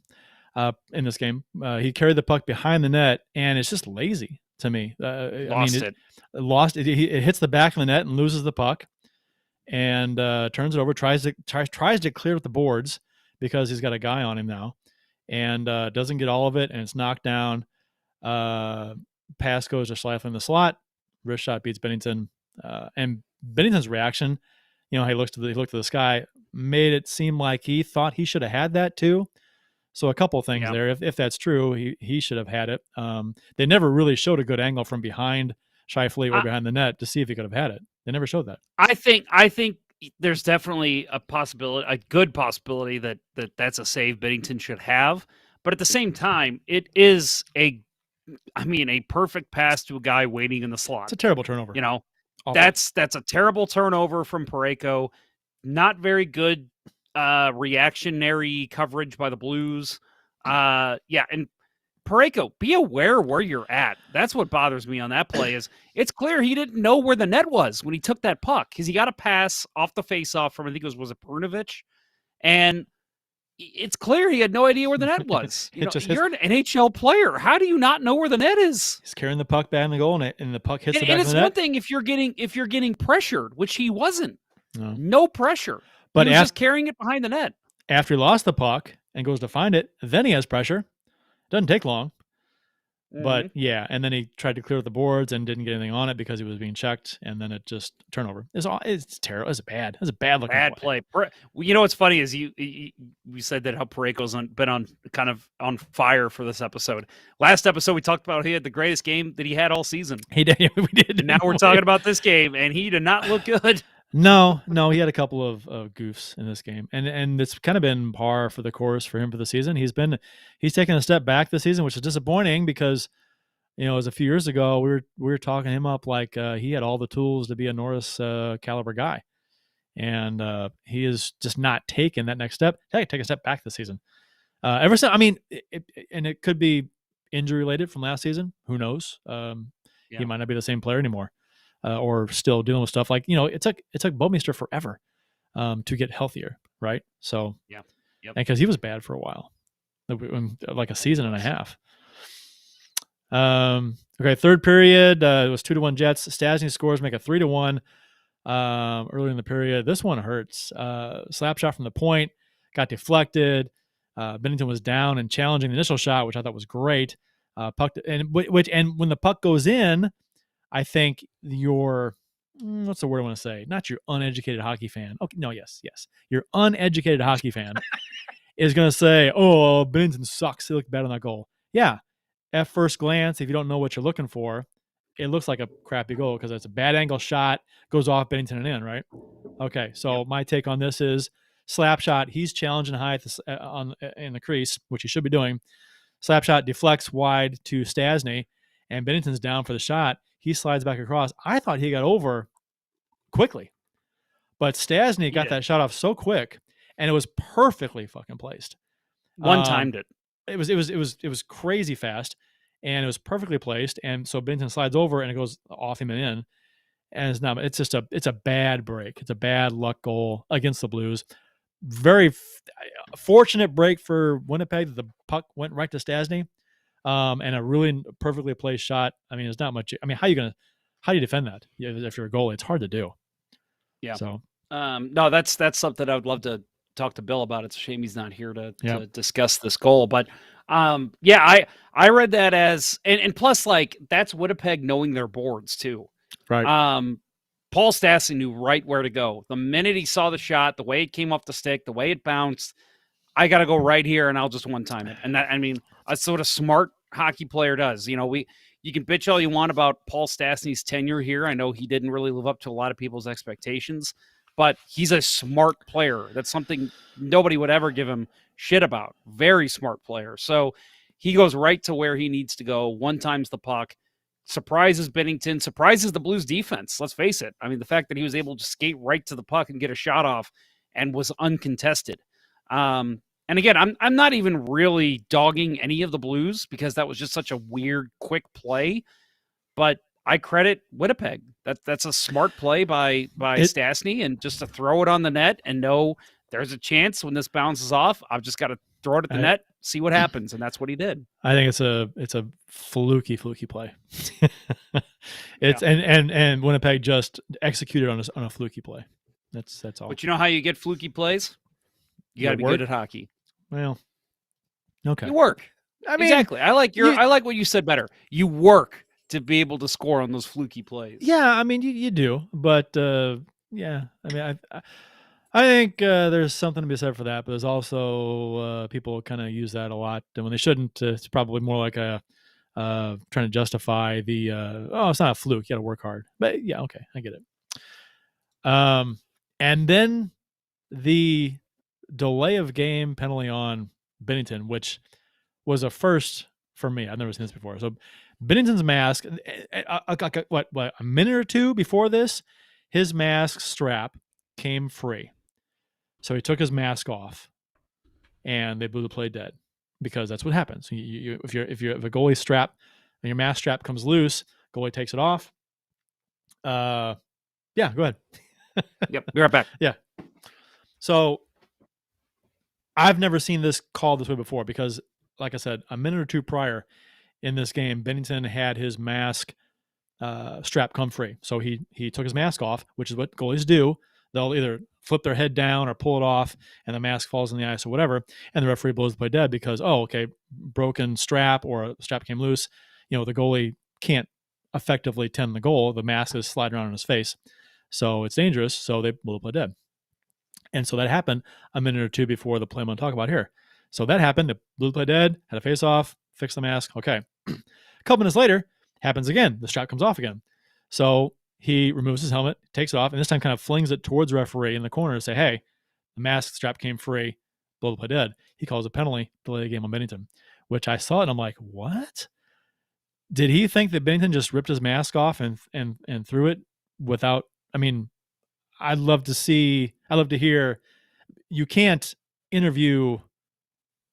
in this game. He carried the puck behind the net, and it's just lazy to me. It hits the back of the net and loses the puck, and turns it over. Tries to clear with the boards because he's got a guy on him now, and doesn't get all of it, and it's knocked down. Pass goes to Schleifel in the slot. Wrist shot beats Bennington, and Bennington's reaction, he looked to the sky, made it seem like he thought he should have had that too. So a couple of things there. If that's true, he should have had it. They never really showed a good angle from behind Scheifele or behind the net to see if he could have had it. They never showed that. I think there's definitely a good possibility that's a save Bennington should have. But at the same time, it is a perfect pass to a guy waiting in the slot. It's a terrible turnover. That's a terrible turnover from Parayko. Not very good reactionary coverage by the Blues. And Parayko, be aware where you're at. That's what bothers me on that play. Is it's clear he didn't know where the net was when he took that puck, because he got a pass off the faceoff from, I think it was Perunovic, and it's clear he had no idea where the net was. You're an NHL player. How do you not know where the net is? He's carrying the puck back in the goal, and the puck hits the back of the net. And it's one thing if you're getting pressured, which he wasn't. No pressure. But he was just carrying it behind the net. After he lost the puck and goes to find it, then he has pressure. Doesn't take long. But and then he tried to clear the boards and didn't get anything on it because he was being checked, and then it just turnover. It's terrible. It's bad. It's a bad looking play. What's funny is we said that how Parayko's been kind of on fire for this episode. Last episode we talked about he had the greatest game that he had all season. He did. We did. And now we're talking about this game, and he did not look good. No, he had a couple of goofs in this game, and it's kind of been par for the course for him for the season. He's taken a step back this season, which is disappointing because, it was a few years ago we were talking him up like he had all the tools to be a Norris caliber guy, and he is just not taken that next step. Take a step back this season. Ever since, and it could be injury related from last season. Who knows? He might not be the same player anymore. Or still dealing with stuff like, it took Bouwmeester forever to get healthier, right? So, because he was bad for a while, like a season and a half. Okay, third period, it was 2-1 Jets. Stastny scores, make it 3-1 early in the period. This one hurts. Slap shot from the point, got deflected. Bennington was down and challenging the initial shot, which I thought was great. And when the puck goes in, I think what's the word I want to say? Not your uneducated hockey fan. Okay, no, yes. Your uneducated hockey fan is going to say, "Oh, Bennington sucks. He looked bad on that goal." Yeah, at first glance, if you don't know what you're looking for, it looks like a crappy goal because it's a bad angle shot, goes off Bennington and in, right? Okay, so my take on this is slap shot. He's challenging high in the crease, which he should be doing. Slap shot deflects wide to Stastny, and Bennington's down for the shot. He slides back across. I thought he got over quickly, but Stastny got that shot off so quick, and it was perfectly fucking placed. One-timed it. It was crazy fast, and it was perfectly placed. And so Bennington slides over, and it goes off him and in. And it's a bad break. It's a bad luck goal against the Blues. Very fortunate break for Winnipeg that the puck went right to Stastny. And a really perfectly placed shot. There's not much. How do you defend that if you're a goalie? It's hard to do. Yeah. So, no, that's something I would love to talk to Bill about. It's a shame he's not here to discuss this goal. But, I read that as, and plus, like, that's Winnipeg knowing their boards too. Right. Paul Stastny knew right where to go. The minute he saw the shot, the way it came off the stick, the way it bounced, I got to go right here and I'll just one-time it. And that, that's what a smart hockey player does. You can bitch all you want about Paul Stastny's tenure here. I know he didn't really live up to a lot of people's expectations, but he's a smart player. That's something nobody would ever give him shit about. Very smart player. So he goes right to where he needs to go, one-times the puck, surprises Bennington, surprises the Blues defense. Let's face it. The fact that he was able to skate right to the puck and get a shot off and was uncontested. And again, I'm not even really dogging any of the Blues because that was just such a weird, quick play. But I credit Winnipeg. That's a smart play by Stastny, and just to throw it on the net and know there's a chance when this bounces off, I've just got to throw it at the net, see what happens, and that's what he did. I think it's a fluky play. And Winnipeg just executed on a fluky play. That's all. But you know how you get fluky plays? You got to be good at hockey. Well, okay. You work. I mean, exactly. I like what you said better. You work to be able to score on those fluky plays. Yeah, I mean you do, but yeah, I mean I think there's something to be said for that, but there's also people kind of use that a lot, and when they shouldn't. It's probably more like a trying to justify the it's not a fluke, you got to work hard. But yeah, okay, I get it. And then the delay of game penalty on Binnington, which was a first for me. I've never seen this before. So Binnington's mask, what a minute or two before this, his mask strap came free. So he took his mask off, and they blew the play dead, because that's what happens. If a goalie strap and your mask strap comes loose, goalie takes it off. Yeah, go ahead. Yep, be right back. Yeah. So I've never seen this called this way before, because, like I said, a minute or two prior in this game, Binnington had his mask strap come free. So he took his mask off, which is what goalies do. They'll either flip their head down or pull it off, and the mask falls in the ice or whatever, and the referee blows the play dead because, broken strap or a strap came loose. The goalie can't effectively tend the goal. The mask is sliding around in his face. So it's dangerous, so they blow the play dead. And so that happened a minute or two before the play I'm going to talk about here. So that happened. They blew the play dead, had a face-off, fixed the mask. Okay. A couple minutes later, happens again. The strap comes off again. So he removes his helmet, takes it off, and this time kind of flings it towards the referee in the corner to say, hey, the mask strap came free, blow the play dead. He calls a penalty, delay the game on Binnington, which I saw it, and I'm like, what? Did he think that Binnington just ripped his mask off and threw it without, I'd love to hear, you can't interview,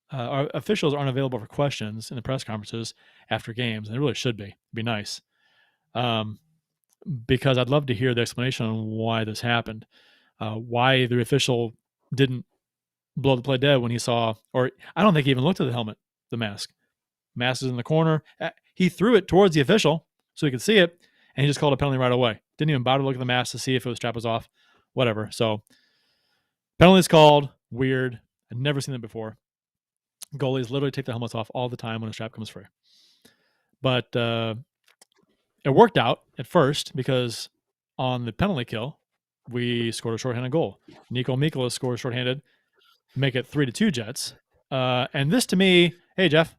our officials aren't available for questions in the press conferences after games, and it really should be. It'd be nice. Because I'd love to hear the explanation on why this happened, why the official didn't blow the play dead when he saw, or I don't think he even looked at the helmet, the mask. Mask is in the corner. He threw it towards the official so he could see it, and he just called a penalty right away. Didn't even bother to look at the mask to see if the strap was off, whatever. So penalty is called. Weird. I'd never seen that before. Goalies literally take their helmets off all the time when a strap comes free. But it worked out at first, because on the penalty kill, we scored a shorthanded goal. Nico Mikkola scores shorthanded, make it 3-2 Jets. And this, to me, hey, Jeff,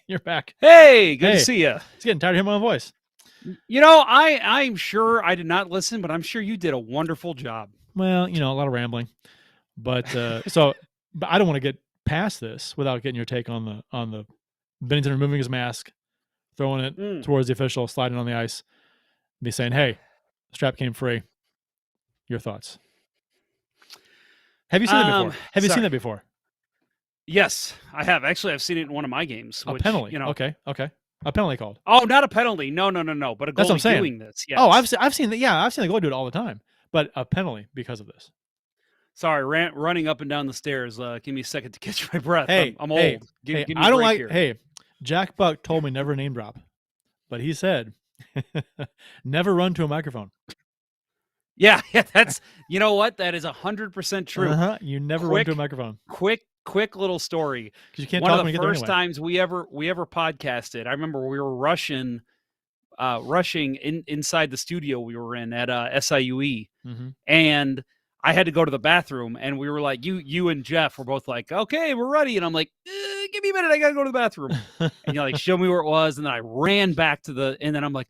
you're back. Hey, good to see you. It's getting tired of hearing my own voice. I'm sure I did not listen, but I'm sure you did a wonderful job. Well, a lot of rambling. But but I don't want to get past this without getting your take on the Binnington removing his mask, throwing it towards the official, sliding on the ice, me saying, hey, strap came free. Your thoughts? Have you seen that before? Have you seen that before? Yes, I have. Actually, I've seen it in one of my games. A penalty. Okay. A penalty called. Oh, not a penalty. No. But a goalie doing this. Yes. Oh, I've seen that. Yeah, I've seen the goalie do it all the time. But a penalty because of this. Sorry, running up and down the stairs. Give me a second to catch my breath. Hey, I'm old. Give me I don't like. Here. Hey, Jack Buck told me never name drop, but he said never run to a microphone. Yeah, that's, you know what? That is 100% true. You never run to a microphone. Quick little story. Because you can't One talk of when the you get there first anyway. times we ever podcasted, I remember we were rushing inside the studio we were in at SIUE, and I had to go to the bathroom, and we were like, you and Jeff were both like, okay, we're ready, and I'm like, give me a minute, I gotta go to the bathroom, and you're like, show me where it was, and then I ran back and then I'm like,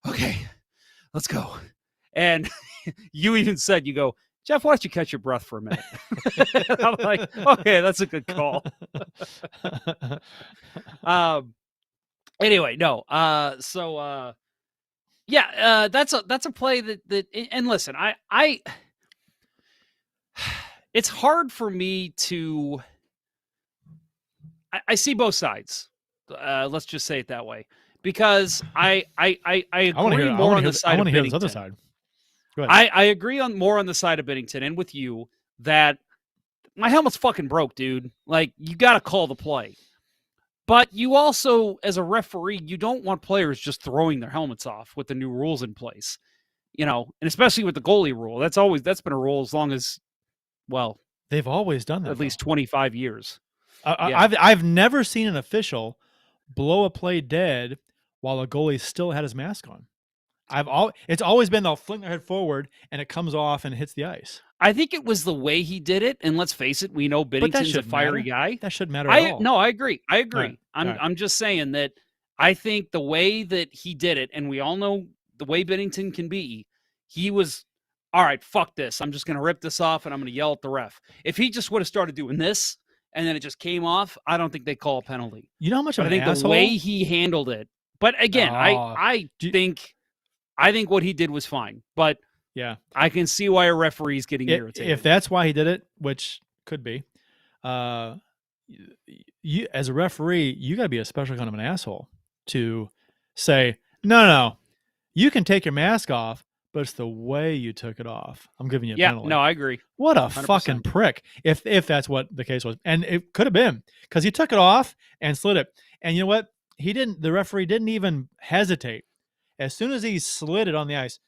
okay, let's go, and you even said, you go, Jeff, why don't you catch your breath for a minute? I'm like, okay, that's a good call. Anyway, no. That's a play that and listen, I it's hard for me to. I see both sides. Let's just say it that way, because I agree I more want on to the side of hear this Binnington. other side. Go ahead. I agree on more on the side of Binnington and with you that my helmet's fucking broke, dude. Like, you got to call the play. But you also, as a referee, you don't want players just throwing their helmets off with the new rules in place. And especially with the goalie rule. That's been a rule as long as, well, they've always done that. At least 25 years. I've never seen an official blow a play dead while a goalie still had his mask on. It's always been they'll fling their head forward and it comes off and hits the ice. I think it was the way he did it, and let's face it, we know Binnington's a fiery guy. That shouldn't matter at all. No, I agree. Right. I'm just saying that I think the way that he did it, and we all know the way Binnington can be, he was, all right, fuck this. I'm just going to rip this off, and I'm going to yell at the ref. If he just would have started doing this, and then it just came off, I don't think they call a penalty. You know how much of an asshole? I think the way he handled it. But again, I think what he did was fine. But yeah, I can see why a referee's getting irritated. If that's why he did it, which could be, you as a referee, you got to be a special kind of an asshole to say, no, you can take your mask off, but it's the way you took it off. I'm giving you a penalty. No, I agree. What a 100%. Fucking prick! If that's what the case was, and it could have been because he took it off and slid it, and you know what? He didn't. The referee didn't even hesitate. As soon as he slid it on the ice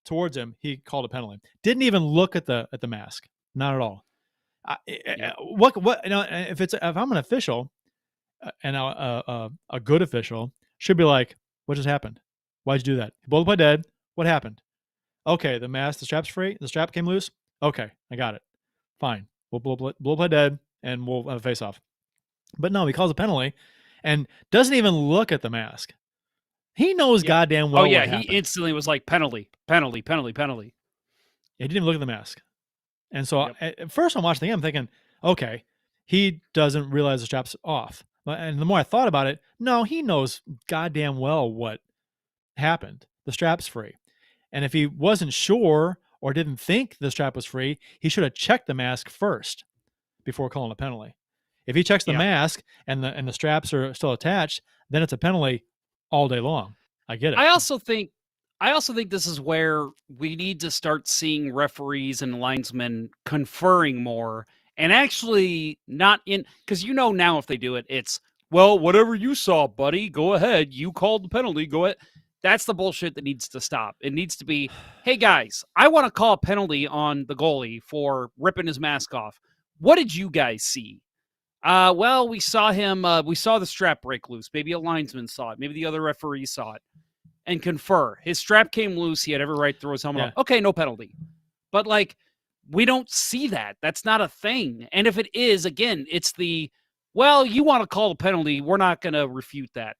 towards him, he called a penalty. Didn't even look at the mask. Not at all. What? If I'm an official, and a good official should be like, what just happened? Why'd you do that? Blow the play dead. What happened? Okay, the strap's free. The strap came loose. Okay, I got it. Fine. We'll blow play dead, and we'll have a face off. But no, he calls a penalty, and doesn't even look at the mask. He knows goddamn well. Oh yeah, what happened. He instantly was like penalty. He didn't even look at the mask. And so at first I'm watching the game, I'm thinking, okay, he doesn't realize the strap's off. And the more I thought about it, no, he knows goddamn well what happened. The strap's free. And if he wasn't sure or didn't think the strap was free, he should have checked the mask first before calling a penalty. If he checks the mask and the straps are still attached, then it's a penalty all day long. I get it. I also think this is where we need to start seeing referees and linesmen conferring more and actually not in, because now if they do it, it's, well, whatever you saw, buddy, go ahead. You called the penalty. Go ahead. That's the bullshit that needs to stop. It needs to be, hey guys, I want to call a penalty on the goalie for ripping his mask off. What did you guys see? Well, we saw him. We saw the strap break loose. Maybe a linesman saw it. Maybe the other referee saw it. And confer. His strap came loose. He had every right to throw his helmet off. Okay, no penalty. But we don't see that. That's not a thing. And if it is, again, it's well, you want to call a penalty. We're not going to refute that.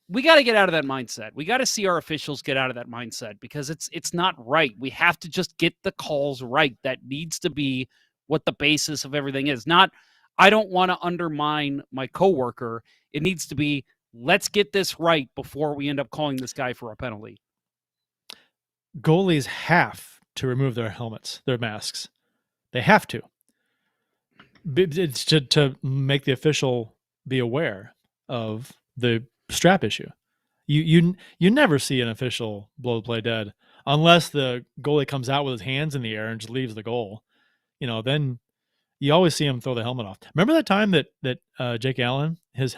We got to get out of that mindset. We got to see our officials get out of that mindset because it's not right. We have to just get the calls right. That needs to be what the basis of everything is. Not, I don't want to undermine my coworker. It needs to be, let's get this right before we end up calling this guy for a penalty. Goalies have to remove their helmets, their masks. They have to. It's to make the official be aware of the strap issue. You never see an official blow the play dead unless the goalie comes out with his hands in the air and just leaves the goal. Then you always see him throw the helmet off. Remember that time that Jake Allen, his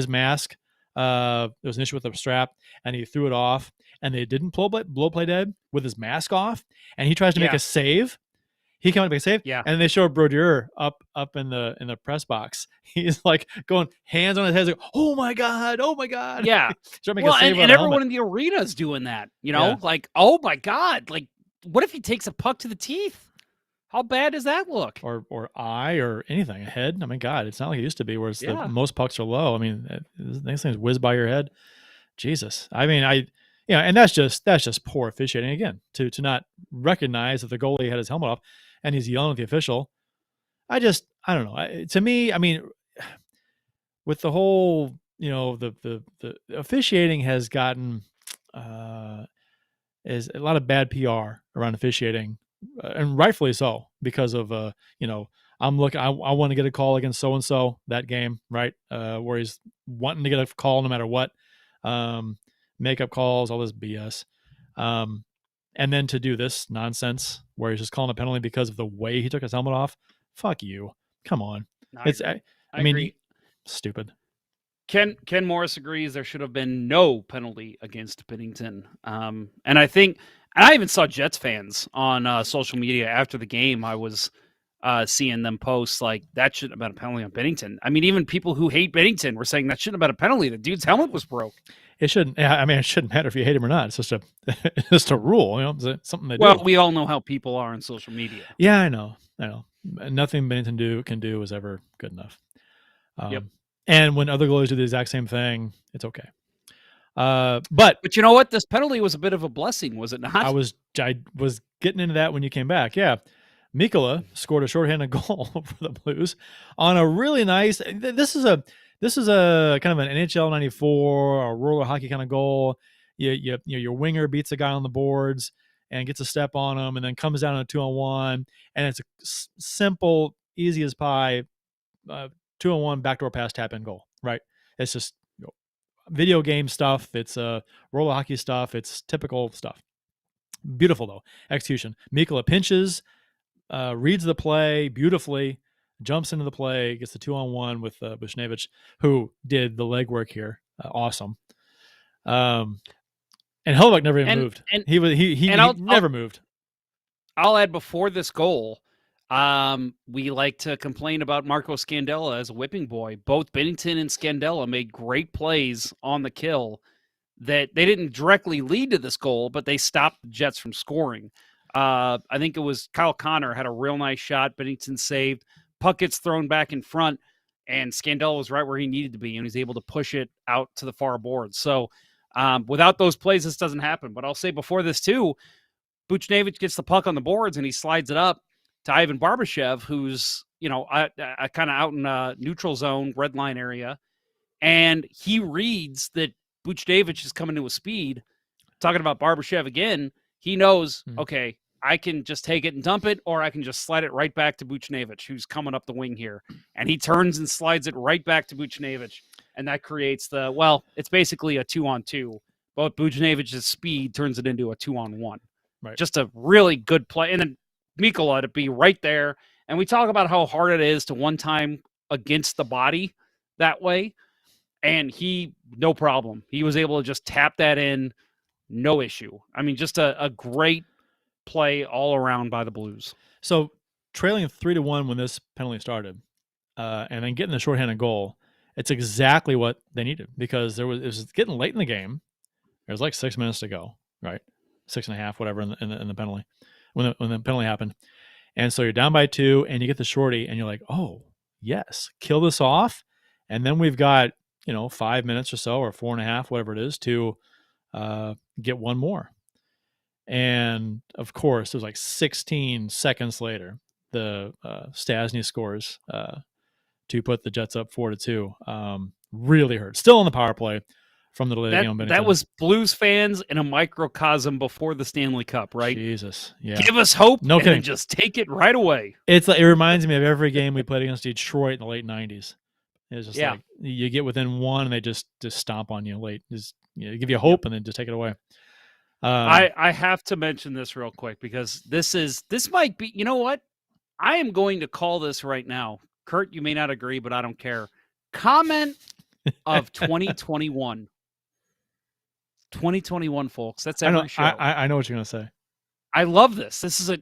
mask, there was an issue with the strap, and he threw it off, and they didn't blow play dead with his mask off, and he tries to make a save. He came out to make a save, and they show Brodeur up in the press box. He's like going hands on his head, like, oh my god, yeah. And everyone in the arena is doing that. Like, oh my god, like, what if he takes a puck to the teeth? How bad does that look? Or eye or anything, a head. I mean, God, it's not like it used to be where most pucks are low. I mean, these things whiz by your head. Jesus. I mean, and that's just poor officiating again to not recognize that the goalie had his helmet off and he's yelling at the official. I don't know. To me, I mean, with the whole, the officiating has gotten is a lot of bad PR around officiating. And rightfully so, because of I want to get a call against so and so that game, right? Where he's wanting to get a call no matter what. makeup calls, all this BS. And then to do this nonsense where he's just calling a penalty because of the way he took his helmet off. Fuck you. Come on. I agree. Stupid. Ken Morris agrees there should have been no penalty against Bennington. And I think, and I even saw Jets fans on social media after the game. I was seeing them post like that shouldn't have been a penalty on Bennington. I mean, even people who hate Bennington were saying that shouldn't have been a penalty. The dude's helmet was broke. It shouldn't. I mean, it shouldn't matter if you hate him or not. It's just a rule. You know, it's something they do. Well, we all know how people are on social media. Yeah, I know. Nothing Bennington can do is ever good enough. Yep. And when other goalies do the exact same thing, it's okay. But you know what? This penalty was a bit of a blessing, was it not? I was getting into that when you came back. Yeah. Mikkola scored a shorthanded goal for the Blues on a really nice. This is a kind of an NHL '94 or roller hockey kind of goal. Your winger beats a guy on the boards and gets a step on him, and then comes down on a 2-on-1, and it's a simple, easy as pie, 2-on-1 backdoor pass, tap in goal. Right? It's just video game stuff. It's roller hockey stuff. It's typical stuff. Beautiful though execution. Mikkola pinches, reads the play beautifully, jumps into the play, gets the 2-on-1 with Buchnevich, who did the legwork here. Awesome. And Hellebuyck never even moved. He never moved. I'll add, before this goal, we like to complain about Marco Scandella as a whipping boy. Both Bennington and Scandella made great plays on the kill that they didn't directly lead to this goal, but they stopped the Jets from scoring. I think it was Kyle Connor had a real nice shot. Bennington saved. Puck gets thrown back in front, and Scandella was right where he needed to be, and he's able to push it out to the far board. So without those plays, this doesn't happen. But I'll say before this too, Buchnevich gets the puck on the boards, and he slides it up to Ivan Barbashev, who's, kind of out in neutral zone, red line area. And he reads that Buchnevich is coming to a speed. Talking about Barbashev again, he knows, okay, I can just take it and dump it, or I can just slide it right back to Buchnevich, who's coming up the wing here. And he turns and slides it right back to Buchnevich. And that creates it's basically a 2-on-2. But Buchnevich's speed turns it into a 2-on-1. Right. Just a really good play. And then Mikkola to be right there. And we talk about how hard it is to one time against the body that way. And no problem. He was able to just tap that in, no issue. I mean, just a great play all around by the Blues. So trailing 3-1 when this penalty started, and then getting the shorthanded goal, it's exactly what they needed, because it was getting late in the game. There's like 6 minutes to go, right? 6.5, whatever, in the penalty when the penalty happened. And so you're down by 2, and you get the shorty, and you're like, oh yes, kill this off, and then we've got 5 minutes or so, or 4.5, whatever it is, to get one more. And of course, it was like 16 seconds later, the Stasny scores to put the Jets up 4-2. Really hurt. Still on the power play from the delay game on Bennington. That was Blues fans in a microcosm before the Stanley Cup, right? Jesus, yeah. Give us hope, no kidding. And just take it right away. It reminds me of every game we played against Detroit in the late 90s. It's just like you get within one, and they just stomp on you late. Just give you hope, and then just take it away. I have to mention this real quick, because this might be, you know what? I am going to call this right now. Kurt, you may not agree, but I don't care. Comment of 2021. 2021, folks. That's every show. I know what you're going to say. I love this. This is a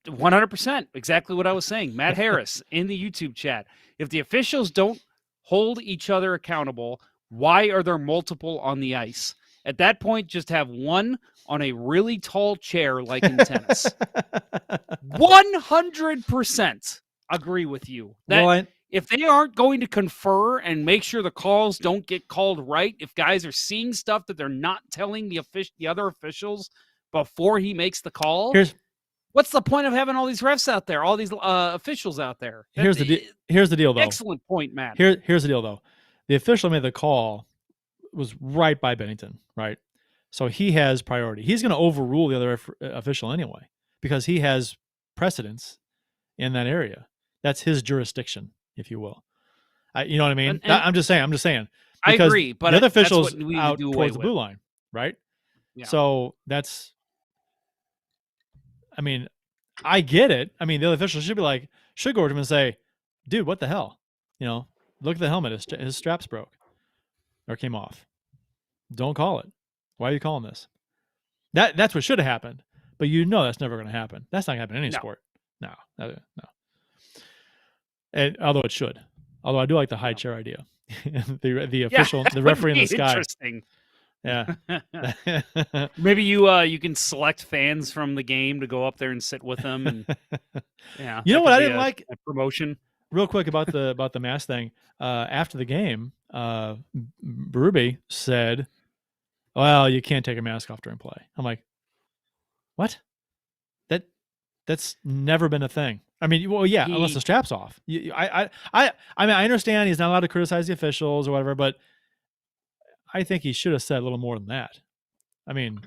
100% exactly what I was saying. Matt Harris in the YouTube chat. If the officials don't hold each other accountable, why are there multiple on the ice? At that point, just have one on a really tall chair like in tennis. 100% agree with you. If they aren't going to confer and make sure the calls don't get called right, if guys are seeing stuff that they're not telling the other officials before he makes the call, what's the point of having all these refs out there, all these officials out there? Here's the deal, though. Excellent point, Matt. Here's the deal, though. The official made the call was right by Bennington, right? So he has priority. He's going to overrule the other official anyway, because he has precedence in that area. That's his jurisdiction, if you will. You know what I mean? I'm just saying. I because agree, but the other that's what officials we need to out do away towards the with. blue line, right? Yeah. So that's, I mean, I get it. I mean, the other officials should go over to him and say, dude, what the hell? Look at the helmet. His straps broke or came off. Don't call it. Why are you calling this? That's what should have happened. But that's never going to happen. That's not going to happen in any sport. No. And, although it should. Although I do like the high chair idea. the official, the referee in the sky. Interesting. Yeah. Maybe you can select fans from the game to go up there and sit with them. And yeah, you know what I didn't like? A promotion. Real quick about the mask thing. After the game, Berube said, "Well, you can't take a mask off during play." I'm like, "What? That's never been a thing." I mean, well, yeah, unless the strap's off. I mean, I understand he's not allowed to criticize the officials or whatever, but I think he should have said a little more than that. I mean,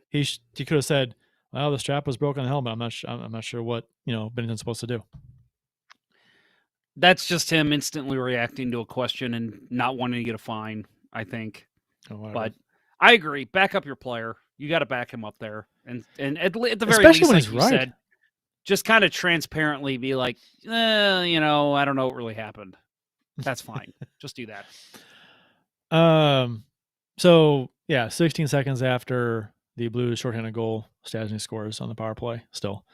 he could have said, "Well, the strap was broken on the helmet. I'm not sure what Bennington's supposed to do." That's just him instantly reacting to a question and not wanting to get a fine, I think. But I agree. Back up your player. You got to back him up there, and at the very especially least, when like he's you right. said, just kind of transparently be like, I don't know what really happened. That's fine. Just do that. So yeah, 16 seconds after the Blues shorthanded goal, Stastny scores on the power play. Still,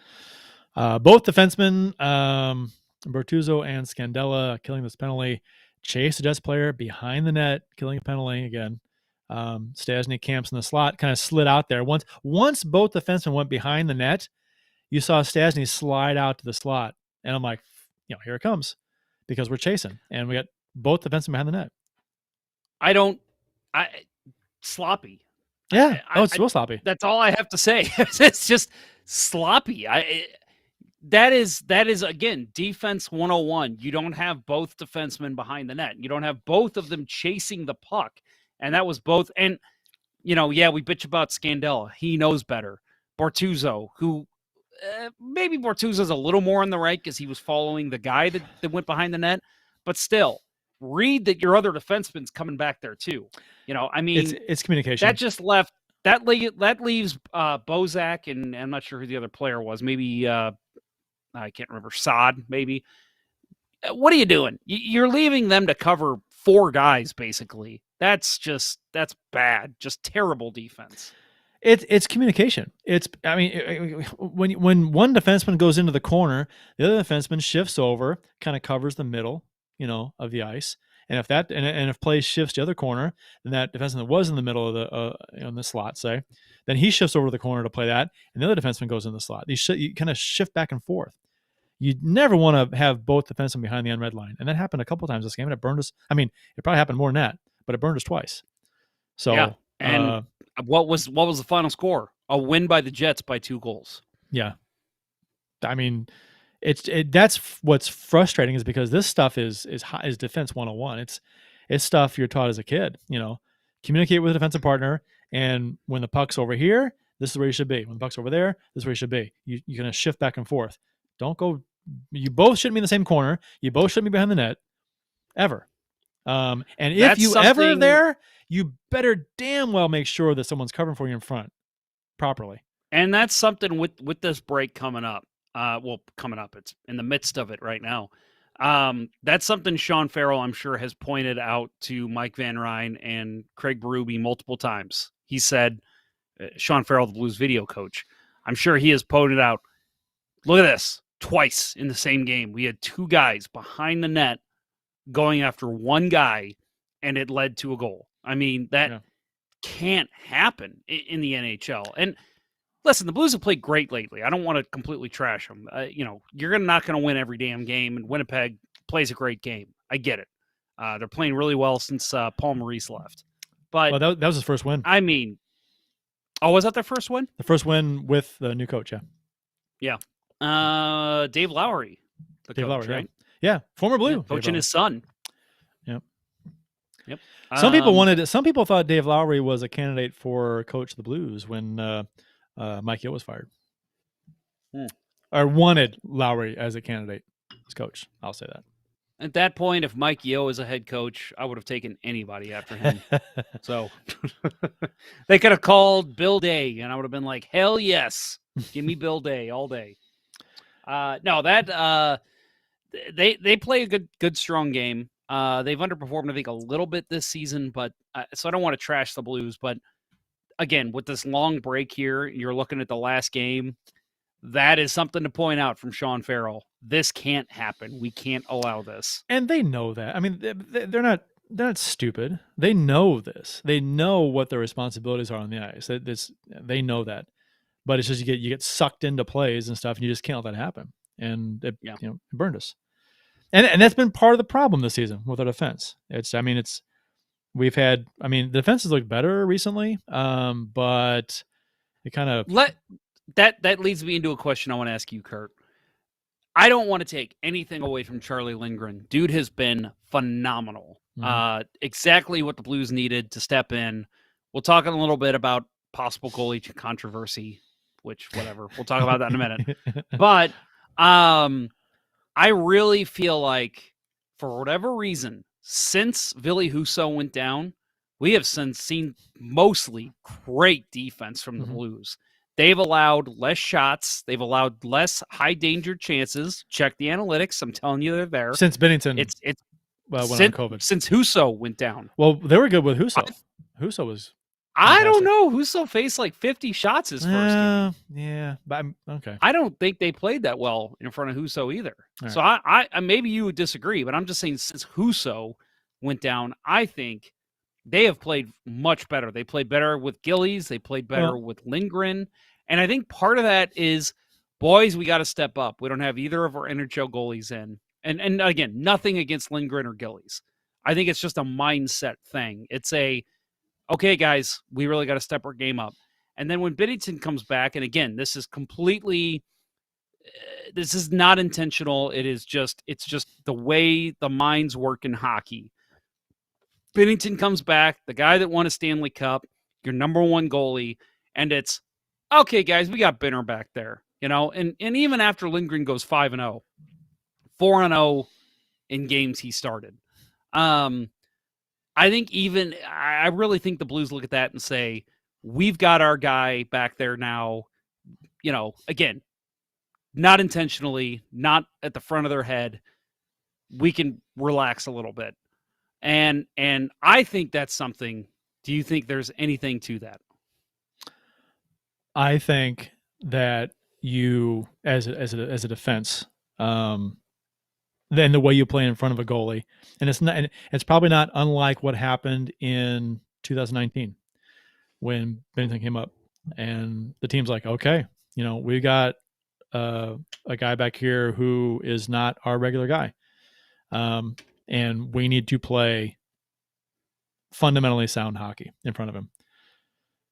both defensemen, Bertuzzo and Scandella, killing this penalty. Chase the Jets player behind the net, killing a penalty again. Stastny camps in the slot, kind of slid out there. Once both defensemen went behind the net, you saw Stastny slide out to the slot, and I'm like, here it comes, because we're chasing, and we got both defensemen behind the net. Sloppy. Yeah. It's real sloppy. That's all I have to say. It's just sloppy. That is again, defense 101. You don't have both defensemen behind the net. You don't have both of them chasing the puck. And that was both. And, we bitch about Scandella. He knows better. Bortuzzo, who maybe Bortuzzo's a little more on the right because he was following the guy that went behind the net. But still, read that your other defenseman's coming back there too. I mean, it's communication. That just left that leaves Bozak and I'm not sure who the other player was. Maybe I can't remember. Sod, maybe. What are you doing? You're leaving them to cover 4 guys basically. That's bad. Just terrible defense. It's communication. When one defenseman goes into the corner, the other defenseman shifts over, kind of covers the middle, of the ice. And if play shifts to the other corner, then that defenseman that was in the middle of in the slot, say, then he shifts over to the corner to play that, and the other defenseman goes in the slot. You kind of shift back and forth. You never want to have both defensemen behind the unred line, and that happened a couple times this game, and it burned us. I mean, it probably happened more than that, but it burned us twice. So, yeah. And what was the final score? A win by the Jets by 2 goals. Yeah. I mean, that's what's frustrating is because this stuff is defense 101. It's stuff you're taught as a kid, communicate with a defensive partner. And when the puck's over here, this is where you should be. When the puck's over there, this is where you should be. You're going to shift back and forth. You both shouldn't be in the same corner. You both shouldn't be behind the net ever. And if you ever there, you better damn well make sure that someone's covering for you in front properly. And that's something with this break coming up. Coming up. It's in the midst of it right now. That's something Sean Farrell, I'm sure, has pointed out to Mike Van Ryn and Craig Berube multiple times. He said, Sean Farrell, the Blues video coach, I'm sure he has pointed out, look at this, twice in the same game. We had 2 guys behind the net going after one guy, and it led to a goal. I mean, that can't happen in the NHL. And listen, the Blues have played great lately. I don't want to completely trash them. You're not going to win every damn game, and Winnipeg plays a great game. I get it. They're playing really well since Paul Maurice left. But that was his first win. I mean, was that their first win? The first win with the new coach, yeah. Dave Lowry, coach, right? Yeah, former Blue, coaching his son. Yep. Some people thought Dave Lowry was a candidate for coach of the Blues when Mike Yeo was fired, or wanted Lowry as a candidate as coach. I'll say that. At that point, if Mike Yeo is a head coach, I would have taken anybody after him. So they could have called Bill Day, and I would have been like, hell yes, give me Bill Day all day. No, that they play a good strong game. They've underperformed, I think, a little bit this season, but so I don't want to trash the Blues. But again, with this long break here, you're looking at the last game. That is something to point out from Sean Farrell. This can't happen. We can't allow this. And they know that. I mean, they're not stupid. They know this. They know what their responsibilities are on the ice. They know that. But it's just you get sucked into plays and stuff, and you just can't let that happen. And it burned us. And that's been part of the problem this season with our defense. We've had. I mean, the defense has looked better recently, but it kind of that leads me into a question I want to ask you, Kurt. I don't want to take anything away from Charlie Lindgren. Dude has been phenomenal. Mm-hmm. Exactly what the Blues needed to step in. We'll talk a little bit about possible goalie controversy, which whatever. We'll talk about that in a minute. But I really feel like, for whatever reason, since Ville Husso went down, we have seen mostly great defense from the Blues. They've allowed less shots. They've allowed less high-danger chances. Check the analytics. I'm telling you, they're there. Since Binnington went on COVID. Since Husso went down. Well, they were good with Husso. Husso was fantastic. I don't know. Husso faced like 50 shots his first game. Yeah, but okay. I don't think they played that well in front of Husso either. Right. So I maybe you would disagree, but I'm just saying since Husso went down, I think they have played much better. They played better with Gillies. They played better with Lindgren. And I think part of that is, boys, we got to step up. We don't have either of our NHL goalies in. And again, nothing against Lindgren or Gillies. I think it's just a mindset thing. It's okay, guys, we really got to step our game up. And then when Binnington comes back, and again, this is not intentional. It's just the way the minds work in hockey. Binnington comes back, the guy that won a Stanley Cup, your number one goalie, and it's, okay, guys, we got Binner back there, and even after Lindgren goes 5-0, 4-0 in games he started. I really think the Blues look at that and say, we've got our guy back there now, again, not intentionally, not at the front of their head. We can relax a little bit. And I think that's something. Do you think there's anything to that? I think that you, as a defense, then the way you play in front of a goalie, and it's probably not unlike what happened in 2019 when Binnington came up, and the team's like, okay, we got a guy back here who is not our regular guy. And we need to play fundamentally sound hockey in front of him.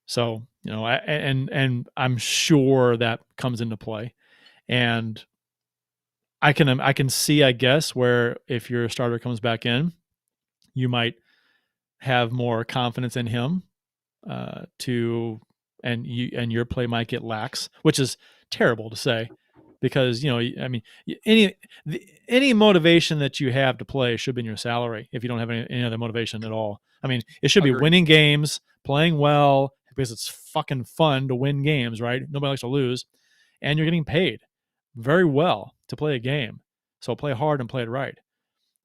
So, and I'm sure that comes into play. And I can see, I guess, where if your starter comes back in, you might have more confidence in him and your play might get lax, which is terrible to say. Because, any motivation that you have to play should be in your salary if you don't have any other motivation at all. I mean, it should be winning games, playing well, because it's fucking fun to win games, right? Nobody likes to lose. And you're getting paid very well to play a game. So play hard and play it right.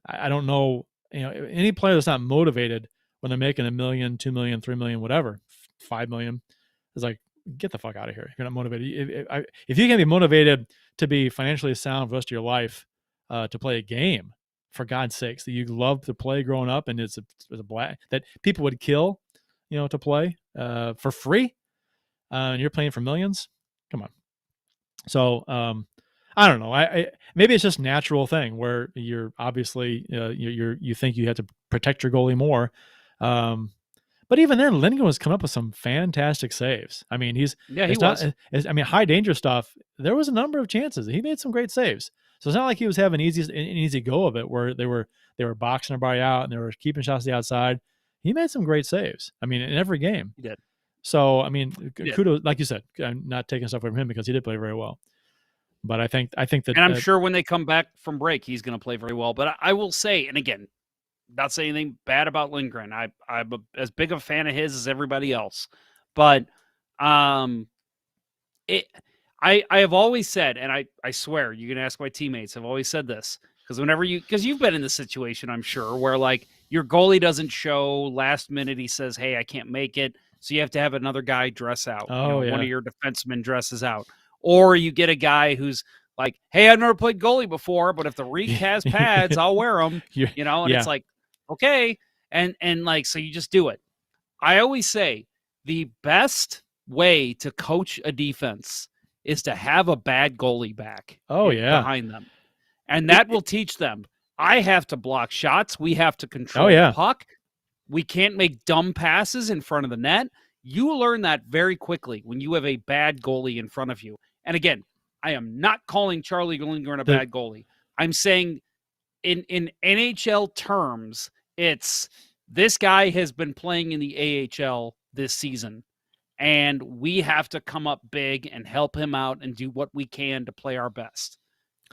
I don't know, any player that's not motivated when they're making $1 million, $2 million, $3 million, whatever, $5 million, is like, get the fuck out of here. You're not motivated. If you can be motivated to be financially sound for the rest of your life, to play a game, for God's sakes, that you love to play growing up, and it's a blast that people would kill, to play for free, and you're playing for millions. Come on. So I don't know. I maybe it's just a natural thing where you're obviously you think you have to protect your goalie more. But even then, Lindgren was coming up with some fantastic saves. I mean, he was. High danger stuff. There was a number of chances. He made some great saves. So it's not like he was having an easy go of it, where they were boxing everybody out and they were keeping shots to the outside. He made some great saves. I mean, in every game. He did. So I mean, kudos, like you said, I'm not taking stuff away from him because he did play very well. But I think that, and I'm sure when they come back from break, he's going to play very well. But I will say, and again, not saying anything bad about Lindgren. I'm as big a fan of his as everybody else, but it. I have always said, and I swear, you can ask my teammates. I've always said this because because you've been in this situation, I'm sure, where like your goalie doesn't show last minute. He says, "Hey, I can't make it," so you have to have another guy dress out. Oh, one of your defensemen dresses out, or you get a guy who's like, "Hey, I've never played goalie before, but if the rink has pads, I'll wear them." And it's like, okay, and like so you just do it. I always say the best way to coach a defense is to have a bad goalie back behind them. And that will teach them. I have to block shots. We have to control the puck. We can't make dumb passes in front of the net. You learn that very quickly when you have a bad goalie in front of you. And again, I am not calling Charlie Lindgren a bad goalie. I'm saying in NHL terms, it's this guy has been playing in the AHL this season. And we have to come up big and help him out and do what we can to play our best.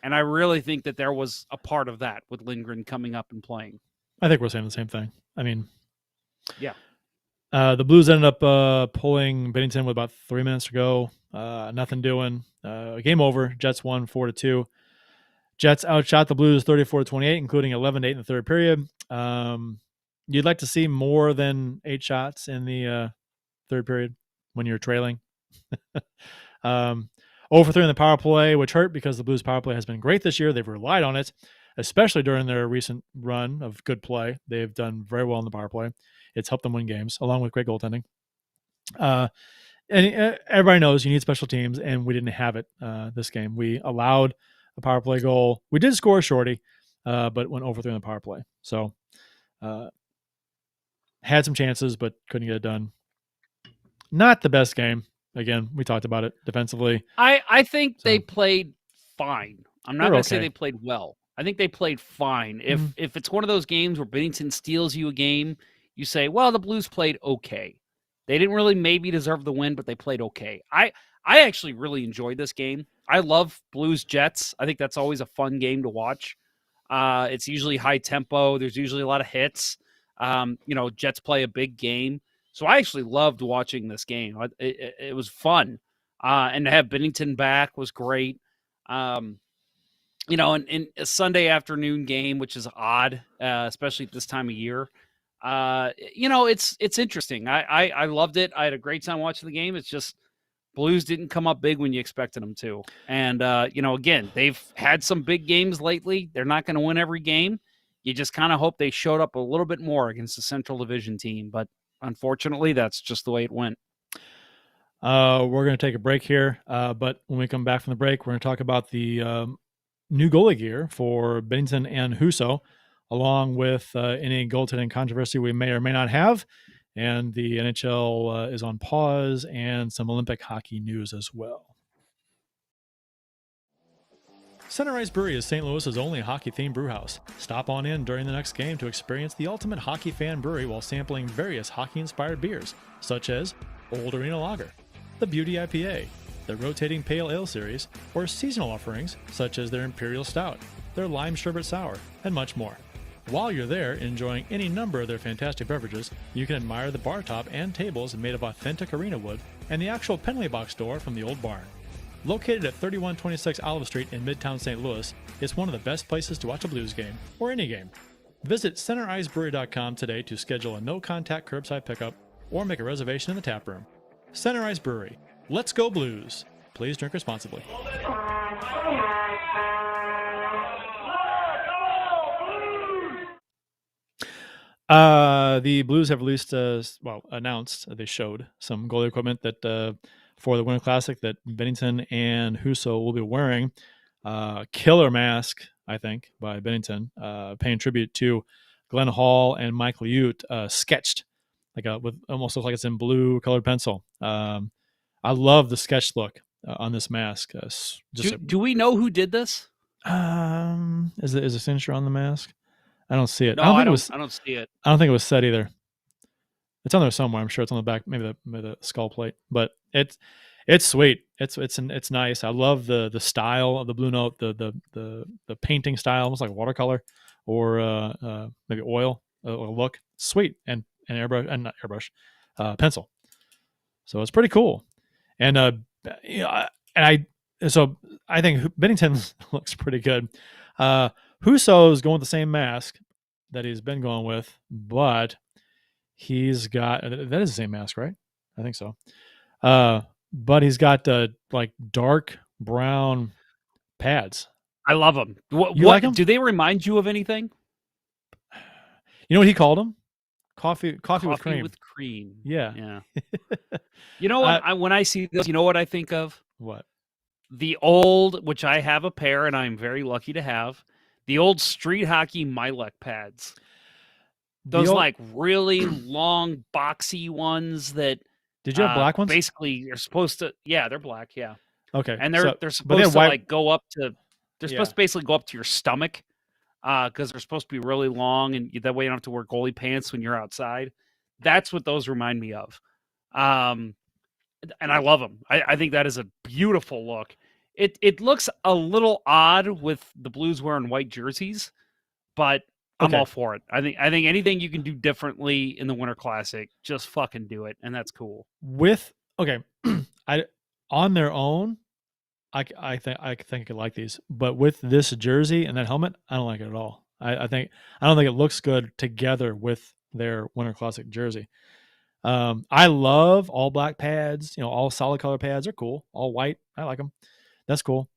And I really think that there was a part of that with Lindgren coming up and playing. I think we're saying the same thing. I mean, yeah. The Blues ended up pulling Bennington with about 3 minutes to go. Nothing doing. Game over. Jets won 4-2. Jets outshot the Blues 34-28, including 11-8 in the third period. You'd like to see more than 8 shots in the third period when you're trailing. 0 for 3 in the power play, which hurt because the Blues power play has been great this year. They've relied on it, especially during their recent run of good play. They've done very well in the power play. It's helped them win games, along with great goaltending. And everybody knows you need special teams, and we didn't have it this game. We allowed a power play goal. We did score a shorty, but went 0 for 3 in the power play. So had some chances, but couldn't get it done. Not the best game. Again, we talked about it defensively. I think they played fine. I'm not going to say they played well. I think they played fine. If it's one of those games where Bennington steals you a game, you say, well, the Blues played okay. They didn't really maybe deserve the win, but they played okay. I actually really enjoyed this game. I love Blues Jets. I think that's always a fun game to watch. It's usually high tempo. There's usually a lot of hits. Jets play a big game. So I actually loved watching this game. It was fun. And to have Bennington back was great. In a Sunday afternoon game, which is odd, especially at this time of year. It's interesting. I loved it. I had a great time watching the game. It's just Blues didn't come up big when you expected them to. And, again, they've had some big games lately. They're not going to win every game. You just kind of hope they showed up a little bit more against the Central Division team. But unfortunately, that's just the way it went. We're going to take a break here. But when we come back from the break, we're going to talk about the new goalie gear for Bennington and Husso, along with any goaltending controversy we may or may not have. And the NHL is on pause, and some Olympic hockey news as well. Center Ice Brewery is St. Louis's only hockey-themed brewhouse. Stop on in during the next game to experience the ultimate hockey fan brewery while sampling various hockey-inspired beers, such as Old Arena Lager, the Beauty IPA, the Rotating Pale Ale Series, or seasonal offerings such as their Imperial Stout, their Lime Sherbet Sour, and much more. While you're there enjoying any number of their fantastic beverages, you can admire the bar top and tables made of authentic arena wood and the actual penalty box door from the old barn. Located at 3126 Olive Street in Midtown St. Louis, it's one of the best places to watch a Blues game, or any game. Visit centericebrewery.com today to schedule a no-contact curbside pickup or make a reservation in the tap room. Center Ice Brewery. Let's go Blues. Please drink responsibly. The Blues have released, announced, they showed some goalie equipment that for the Winter Classic that Bennington and Husso will be wearing. Killer mask, I think, by Bennington, paying tribute to Glenn Hall and Mike Liute, sketched with almost looks like it's in blue colored pencil. I love the sketch look on this mask. Do we know who did this? Is a signature on the mask? I don't see it. No, I don't see it. I don't think it was set either. It's on there somewhere. I'm sure it's on the back, maybe the skull plate. But it's It's sweet. It's nice. I love the style of the Blue Note, the painting style, almost like watercolor or maybe oil look. Sweet and airbrush and not airbrush, pencil. So it's pretty cool. And you know, so I think Bennington looks pretty good. Husso's going with the same mask that he's been going with, but he's got that is the same mask, right? I think so. But he's got like dark brown pads. I love them. You like 'em? Do they remind you of anything? You know what he called them? Coffee with cream. With cream. Yeah. Yeah. You know what? When I see this, you know what I think of? What? The old, which I have a pair, and I'm very lucky to have, the old street hockey Milek pads. Those like really long, boxy ones that. Did you have black ones? Basically, you're supposed to. Yeah, they're black. Yeah. Okay. And they're supposed to like go up to. They're supposed to basically go up to your stomach, because they're supposed to be really long, and that way you don't have to wear goalie pants when you're outside. That's what those remind me of. And I love them. I think that is a beautiful look. It looks a little odd with the Blues wearing white jerseys, but I'm all for it. I think anything you can do differently in the Winter Classic, just fucking do it, and that's cool. On their own, I think I like these, but with this jersey and that helmet, I don't like it at all. I don't think it looks good together with their Winter Classic jersey. I love all black pads. You know, all solid color pads are cool. All white, I like them. That's cool.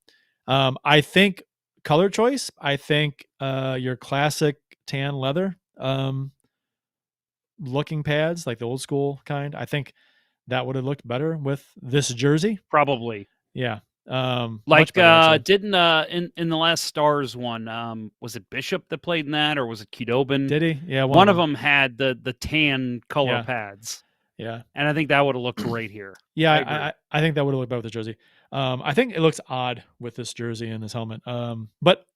I think color choice. I think your classic tan leather looking pads, like the old school kind. I think that would have looked better with this jersey. Probably. Yeah. Like didn't in the last Stars one, was it Bishop that played in that, or was it Kudobin? Did he? Yeah, one of them had the tan color pads. Yeah, and I think that would have looked great here. Yeah, I think that would have looked better with the jersey. I think it looks odd with this jersey and this helmet. But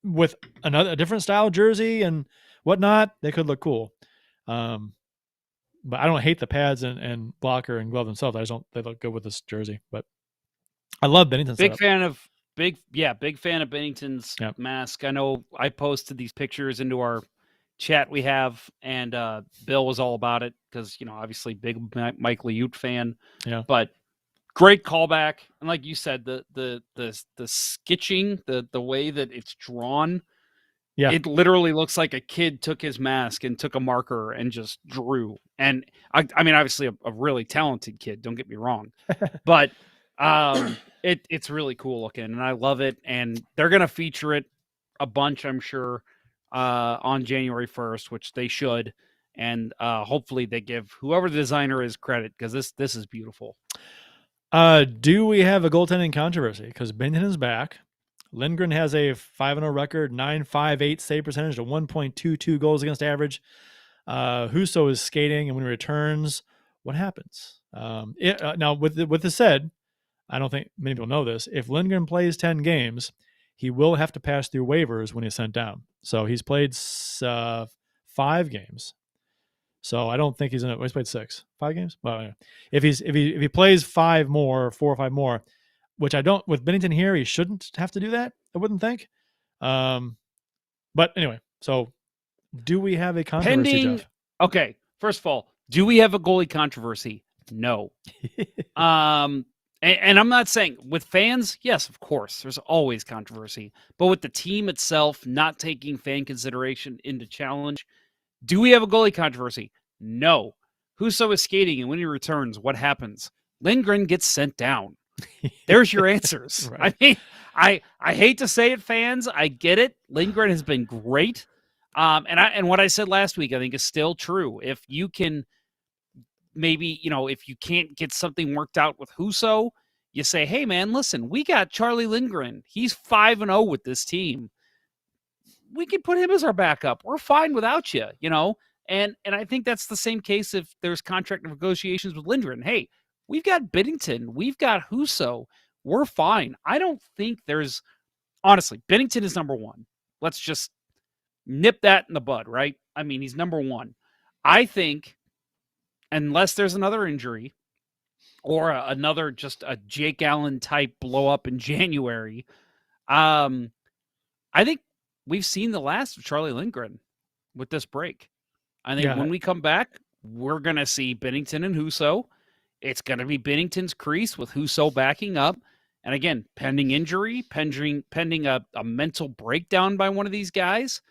with a different style jersey and whatnot, they could look cool. But I don't hate the pads and blocker and glove themselves. They look good with this jersey. But I love Bennington's big fan of Bennington's mask. I know I posted these pictures into our chat we have, and Bill was all about it because, obviously big Mike Liute fan. Yeah. But great callback. And like you said, the sketching, the way that it's drawn, it literally looks like a kid took his mask and took a marker and just drew. And I mean, obviously a really talented kid, don't get me wrong. But it's really cool looking, and I love it. And they're gonna feature it a bunch, I'm sure, on January 1st, which they should. And hopefully they give whoever the designer is credit, because this is beautiful. Do we have a goaltending controversy? Because Bennington's back. Lindgren has a 5-0 record, .958 save percentage to 1.22 goals against average. Husso is skating, and when he returns, what happens? Now, with this said, I don't think many people know this. If Lindgren plays 10 games, he will have to pass through waivers when he's sent down. So he's played 5 games. So I don't think he's played 6, 5 games. Well, if he plays 4 or 5 more, which I don't, with Bennington here, he shouldn't have to do that, I wouldn't think. But anyway, so do we have a controversy, Jeff? Okay, first of all, do we have a goalie controversy? No. And I'm not saying with fans, yes, of course, there's always controversy. But with the team itself not taking fan consideration into challenge, do we have a goalie controversy? No. Husso is skating, and when he returns, what happens? Lindgren gets sent down. There's your answers. Right. I mean, I hate to say it, fans. I get it. Lindgren has been great. And what I said last week, I think, is still true. If you can maybe, if you can't get something worked out with Husso, you say, hey, man, listen, we got Charlie Lindgren. He's 5-0 with this team. We can put him as our backup. We're fine without you, And I think that's the same case if there's contract negotiations with Lindgren. Hey, we've got Binnington. We've got Husso. We're fine. I don't think there's... Honestly, Binnington is number one. Let's just nip that in the bud, right? I mean, he's number one. I think, unless there's another injury or another just a Jake Allen type blow up in January. I think we've seen the last of Charlie Lindgren with this break. I think when we come back, we're going to see Binnington and Husso. It's going to be Binnington's crease with Husso backing up. And again, pending injury, pending a mental breakdown by one of these guys,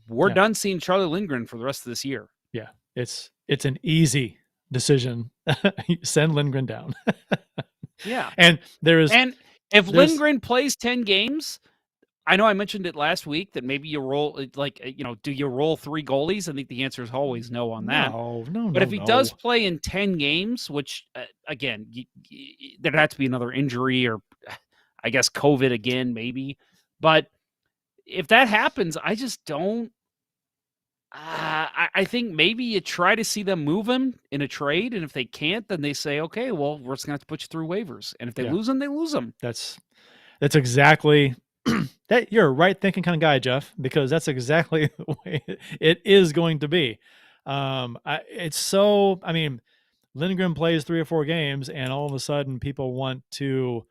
we're done seeing Charlie Lindgren for the rest of this year. Yeah, it's an easy decision. Send Lindgren down. Yeah. And if Lindgren plays 10 games, I know I mentioned it last week that maybe you roll, do you roll 3 goalies? I think the answer is always no on that. No. But if he does play in 10 games, which, again, there'd have to be another injury or, I guess, COVID again, maybe. But if that happens, I just don't. I think maybe you try to see them move him in a trade. And if they can't, then they say, okay, well, we're just going to have to put you through waivers. And if they lose him, they lose him. That's exactly that. You're a right thinking kind of guy, Jeff, because that's exactly the way it is going to be. Lindgren plays 3 or 4 games and all of a sudden people want to,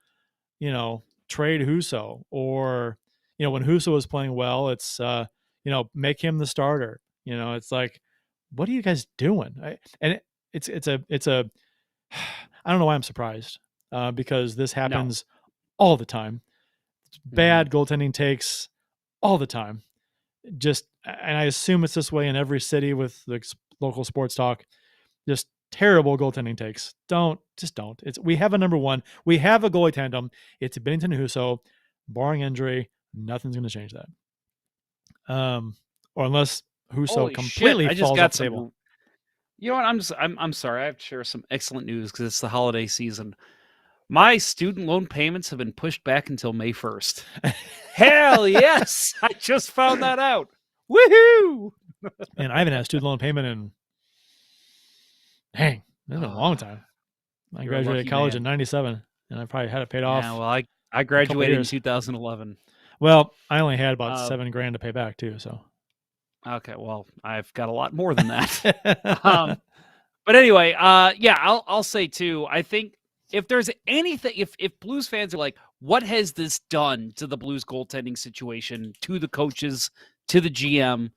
trade Husso, or, when Husso is playing well, it's, make him the starter. It's like, what are you guys doing? It's a I don't know why I'm surprised, because this happens all the time. Bad goaltending takes all the time. And I assume it's this way in every city with the local sports talk. Just terrible goaltending takes. Don't. We have a number one. We have a goalie tandem. It's Binnington and Husso. Barring injury, nothing's going to change that. Or unless Husso completely falls off the table. You know what? I'm sorry. I have to share some excellent news because it's the holiday season. My student loan payments have been pushed back until May 1st. Hell yes! I just found that out. Woohoo! And I haven't had a student loan payment in, it's been a long time. I graduated college in 97, and I probably had it paid off. Yeah, well, I graduated in 2011. Well, I only had about $7,000 to pay back too. So, okay, well, I've got a lot more than that. But anyway, I'll say too. I think if there's anything, if Blues fans are like, what has this done to the Blues goaltending situation, to the coaches, to the GM,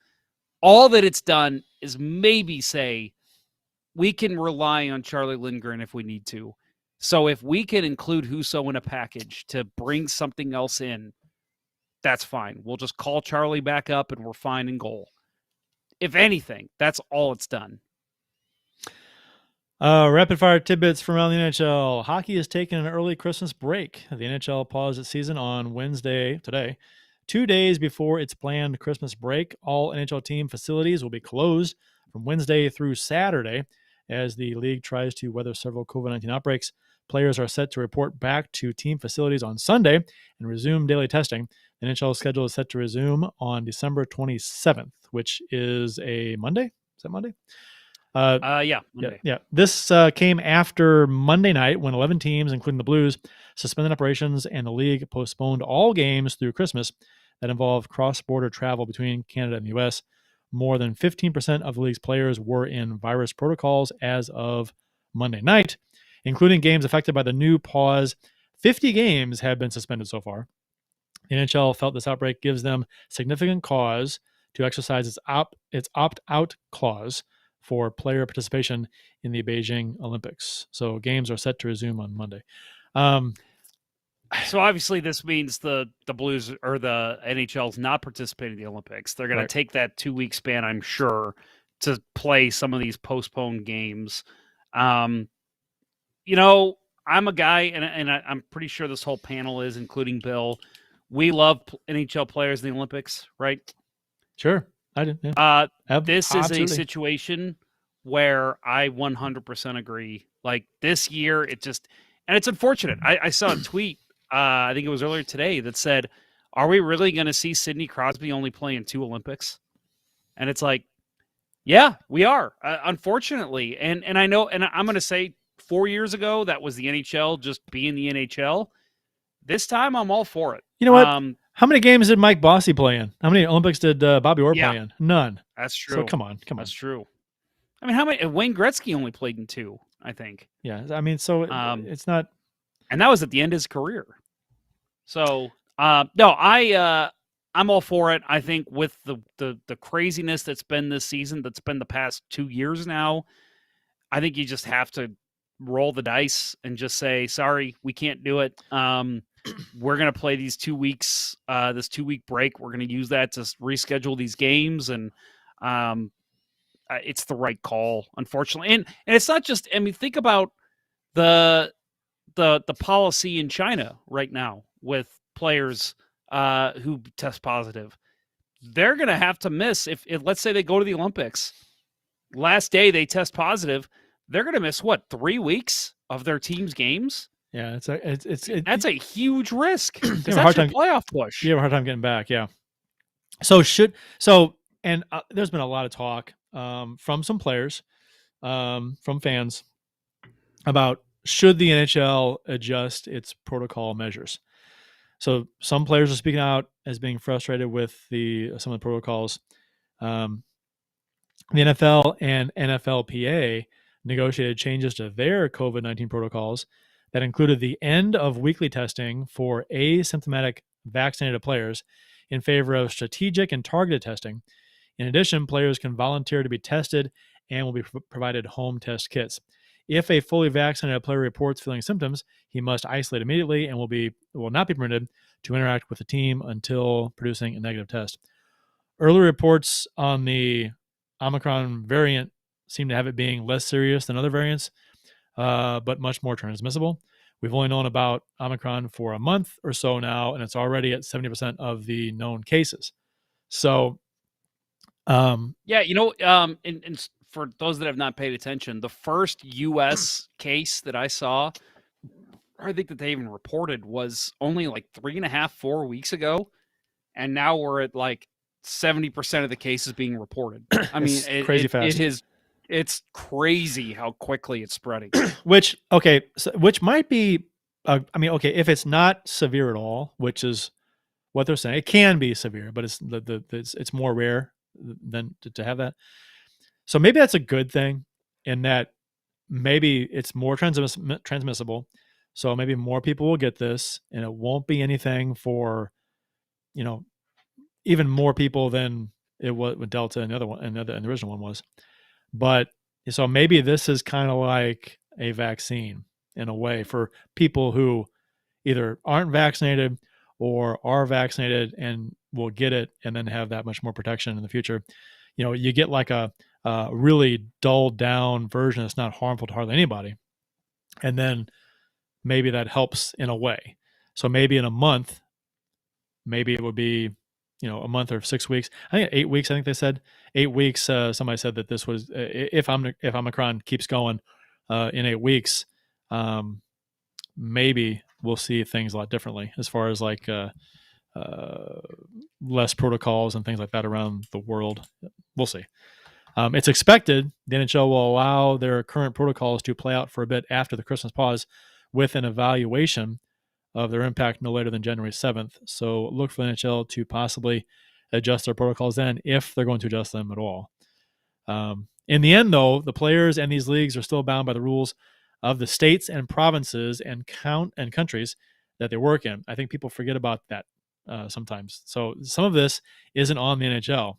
all that it's done is maybe say we can rely on Charlie Lindgren if we need to. So if we can include Husso in a package to bring something else in, that's fine. We'll just call Charlie back up and we're fine in goal. If anything, that's all it's done. Rapid fire tidbits from around the NHL. Hockey is taking an early Christmas break. The NHL paused its season on Wednesday, today, 2 days before its planned Christmas break. All NHL team facilities will be closed from Wednesday through Saturday as the league tries to weather several COVID-19 outbreaks. Players are set to report back to team facilities on Sunday and resume daily testing. The NHL schedule is set to resume on December 27th, which is a Monday. Is that Monday? Monday. Yeah. This came after Monday night when 11 teams, including the Blues, suspended operations and the league postponed all games through Christmas that involved cross-border travel between Canada and the U.S. More than 15% of the league's players were in virus protocols as of Monday night, including games affected by the new pause. 50 games have been suspended so far. The NHL felt this outbreak gives them significant cause to exercise its opt-out clause for player participation in the Beijing Olympics. So games are set to resume on Monday. So obviously this means the Blues or the NHL's not participating in the Olympics. They're going to take that 2-week span, I'm sure, to play some of these postponed games. I'm a guy, and I'm pretty sure this whole panel is, including Bill. We love NHL players in the Olympics, right? Sure. I do. Yeah. This is a situation where I 100% agree. Like this year, and it's unfortunate. I saw a tweet, I think it was earlier today, that said, are we really going to see Sidney Crosby only play in 2 Olympics? And it's like, yeah, we are, unfortunately. And I know, and I'm going to say 4 years ago, that was the NHL just being the NHL. This time, I'm all for it. You know what? How many games did Mike Bossy play in? How many Olympics did Bobby Orr play in? None. That's true. So come on. That's true. I mean, how many? Wayne Gretzky only played in 2. I think. Yeah, I mean, so it's not. And that was at the end of his career. So no, I'm all for it. I think with the craziness that's been this season, that's been the past 2 years now, I think you just have to roll the dice and just say, sorry, we can't do it. We're going to play these 2 weeks, this 2-week break. We're going to use that to reschedule these games. And it's the right call, unfortunately. And it's not just, I mean, think about the policy in China right now with players who test positive. They're going to have to miss if let's say they go to the Olympics. Last day they test positive, they're going to miss 3 weeks of their team's games. Yeah, that's a huge risk. You have a hard time playoff push. You have a hard time getting back. Yeah. And there's been a lot of talk from some players, from fans, about should the NHL adjust its protocol measures. So some players are speaking out as being frustrated with some of the protocols. The NFL and NFLPA negotiated changes to their COVID-19 protocols that included the end of weekly testing for asymptomatic vaccinated players in favor of strategic and targeted testing. In addition, players can volunteer to be tested and will be provided home test kits. If a fully vaccinated player reports feeling symptoms, he must isolate immediately and will not be permitted to interact with the team until producing a negative test. Early reports on the Omicron variant seem to have it being less serious than other variants, but much more transmissible. We've only known about Omicron for a month or so now, and it's already at 70% of the known cases. So, yeah, and for those that have not paid attention, the first U.S. case that I saw, I think that they even reported, was only like 3.5, 4 weeks ago, and now we're at like 70% of the cases being reported. I mean, it's crazy fast. It's crazy how quickly it's spreading. Which might be, if it's not severe at all, which is what they're saying, it can be severe, but it's more rare than to have that. So maybe that's a good thing, in that maybe it's more transmissible. So maybe more people will get this, and it won't be anything for, even more people than it was with Delta and the other one, and the original one was. But so maybe this is kind of like a vaccine in a way for people who either aren't vaccinated or are vaccinated and will get it and then have that much more protection in the future. You get like a really dulled down version that's not harmful to hardly anybody. And then maybe that helps in a way. So maybe in a month, maybe it would be, a month or 6 weeks. I think 8 weeks. I think they said 8 weeks. Somebody said that this was, if Omicron keeps going in 8 weeks, maybe we'll see things a lot differently as far as like less protocols and things like that around the world. We'll see. It's expected the NHL will allow their current protocols to play out for a bit after the Christmas pause, with an evaluation of their impact no later than January 7th. So look for the NHL to possibly adjust their protocols then, if they're going to adjust them at all. In the end, though, the players and these leagues are still bound by the rules of the states and provinces and countries that they work in. I think people forget about that sometimes. So some of this isn't on the NHL.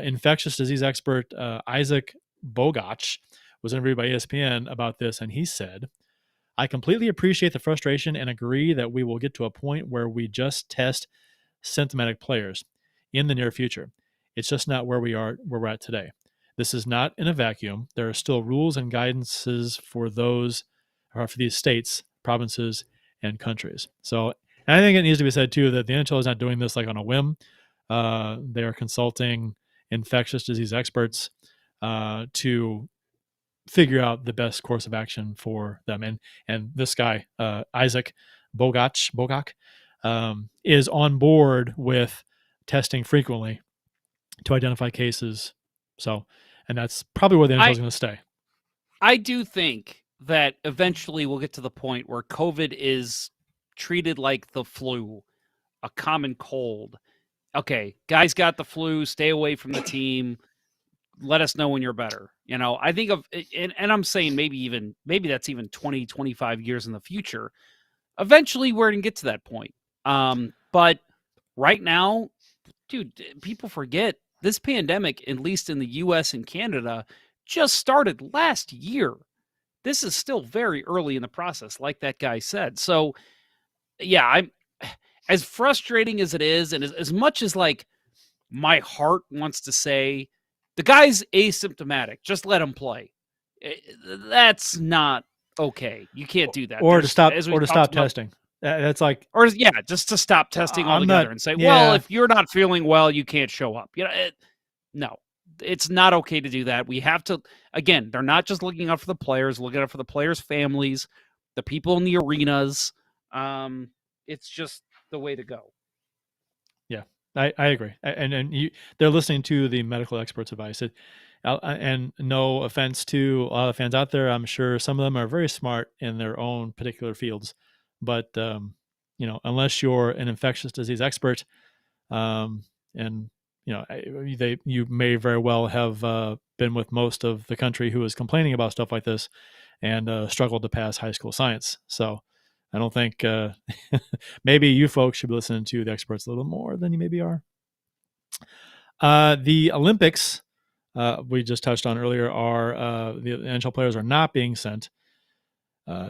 Infectious disease expert Isaac Bogach was interviewed by ESPN about this, and he said, "I completely appreciate the frustration and agree that we will get to a point where we just test symptomatic players in the near future. It's just not where we're at today. This is not in a vacuum. There are still rules and guidances for these states, provinces, and countries." So, and I think it needs to be said too that the NHL is not doing this like on a whim. They are consulting infectious disease experts to figure out the best course of action for them. And this guy, Isaac Bogach, is on board with testing frequently to identify cases. So, and that's probably where the NHL is going to stay. I do think that eventually we'll get to the point where COVID is treated like the flu, a common cold. Okay, guys got the flu, stay away from the team. let us know when you're better. I think and I'm saying maybe that's even 20, 25 years in the future. Eventually we're going to get to that point. But right now, dude, people forget this pandemic, at least in the US and Canada, just started last year. This is still very early in the process, like that guy said. So, yeah, I'm as frustrating as it is, and as much as like my heart wants to say the guy's asymptomatic, just let him play. That's not okay. You can't do that. Or to stop about, testing. That's like, or just to stop testing altogether and say, well, if you're not feeling well, you can't show up. No, it's not okay to do that. We have to, again, they're not just looking out for the players, looking out for the players' families, the people in the arenas. It's just the way to go. Yeah, I agree. And they're listening to the medical experts' advice. And no offense to a lot of fans out there, I'm sure some of them are very smart in their own particular fields. But, unless you're an infectious disease expert, and, you may very well have been with most of the country who is complaining about stuff like this and struggled to pass high school science. So I don't think maybe you folks should be listening to the experts a little more than you maybe are. The Olympics, we just touched on earlier, are the NHL players are not being sent.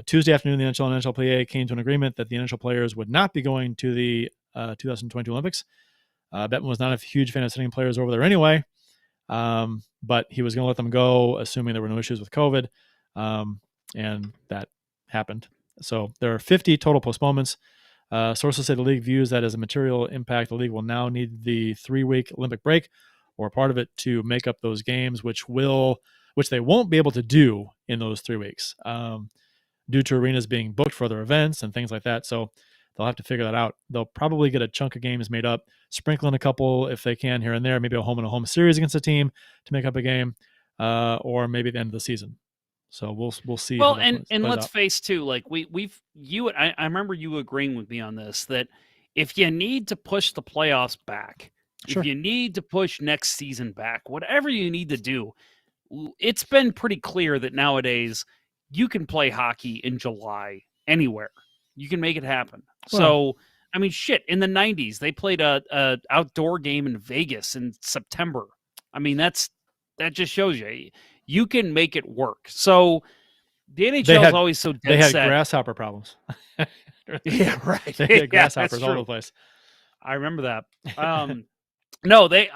Tuesday afternoon, the NHL and NHLPA came to an agreement that the NHL players would not be going to the 2022 Olympics. Bettman was not a huge fan of sending players over there anyway, but he was going to let them go, assuming there were no issues with COVID, and that happened. So there are 50 total postponements. Sources say the league views that as a material impact. The league will now need the 3-week Olympic break or part of it to make up those games, which they won't be able to do in those 3 weeks. Due to arenas being booked for other events and things like that. So they'll have to figure that out. They'll probably get a chunk of games made up, sprinkle in a couple if they can here and there, maybe a home and a home series against a team to make up a game, or maybe the end of the season. So we'll see. Well, and let's face too, like I remember you agreeing with me on this, that if you need to push the playoffs back, sure, if you need to push next season back, whatever you need to do, it's been pretty clear that nowadays you can play hockey in July anywhere. You can make it happen. Well, so, I mean, shit, in the 90s, they played a outdoor game in Vegas in September. I mean, that just shows you can make it work. So the NHL is always so dead set. They had grasshopper problems. Yeah, right. They had grasshoppers all over the place. I remember that. No, the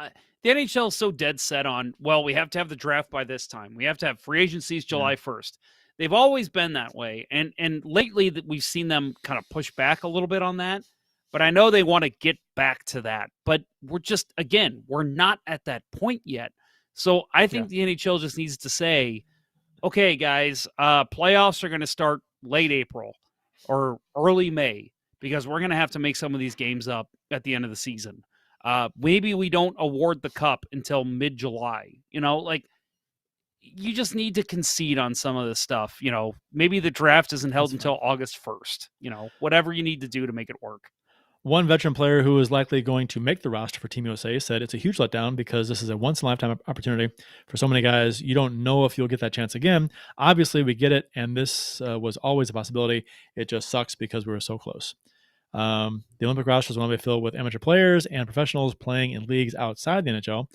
NHL is so dead set on, well, we have to have the draft by this time. We have to have free agencies July 1st. They've always been that way. And lately that we've seen them kind of push back a little bit on that. But I know they want to get back to that. But we're not at that point yet. So I think the NHL just needs to say, okay, guys, playoffs are going to start late April or early May because we're going to have to make some of these games up at the end of the season. Maybe we don't award the cup until mid-July. You just need to concede on some of this stuff. Maybe the draft isn't held until August 1st. Whatever you need to do to make it work. One veteran player who is likely going to make the roster for Team USA said it's a huge letdown because this is a once-in-a-lifetime opportunity for so many guys. You don't know if you'll get that chance again. Obviously, we get it, and this was always a possibility. It just sucks because we were so close. The Olympic roster is going to be filled with amateur players and professionals playing in leagues outside the NHL.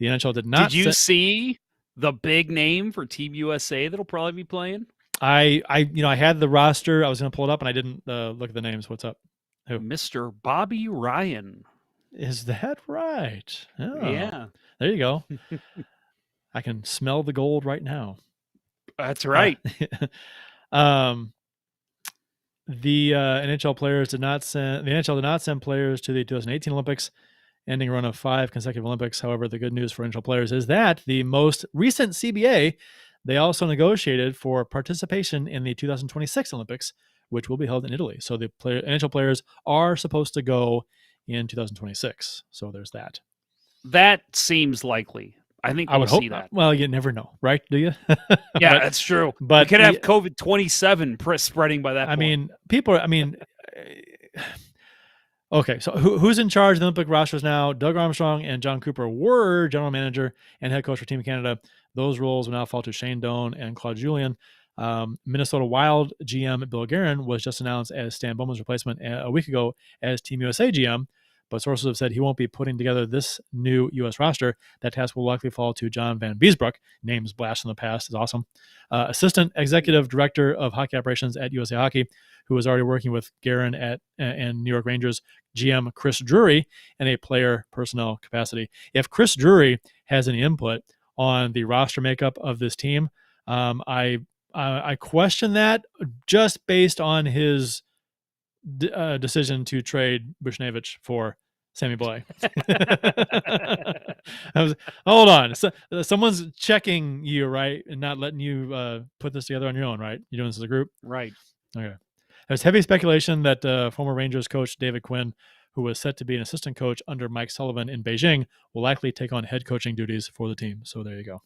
The NHL did not. Did you see the big name for Team USA that'll probably be playing? I had the roster. I was going to pull it up, and I didn't look at the names. What's up? Who? Mr. Bobby Ryan. Is that right? Oh, yeah. There you go. I can smell the gold right now. That's right. The NHL players did not send. The NHL did not send players to the 2018 Olympics, ending a run of 5 consecutive Olympics. However, the good news for NHL players is that the most recent CBA, they also negotiated for participation in the 2026 Olympics, which will be held in Italy. So the NHL players are supposed to go in 2026. So there's that. That seems likely. I think I would hope see that. Well, you never know, right? Do you? Yeah, that's true. But you could have COVID-27 spreading by that point. I mean, people are, Okay, so who's in charge of the Olympic rosters now? Doug Armstrong and John Cooper were general manager and head coach for Team Canada. Those roles will now fall to Shane Doan and Claude Julien. Minnesota Wild GM Bill Guerin was just announced as Stan Bowman's replacement a week ago as Team USA GM, but sources have said he won't be putting together this new U.S. roster. That task will likely fall to John Van Beesbrook. Names blast in the past is awesome. Assistant Executive Director of Hockey Operations at USA Hockey, who was already working with Guerin and New York Rangers GM Chris Drury in a player personnel capacity. If Chris Drury has any input on the roster makeup of this team, I question that just based on his decision to trade Bushnevich for Sammy Blais. Hold on. Someone's checking you, right? And not letting you put this together on your own, right? You're doing this as a group? Right. Okay. There's heavy speculation that former Rangers coach David Quinn, who was set to be an assistant coach under Mike Sullivan in Beijing, will likely take on head coaching duties for the team. So there you go.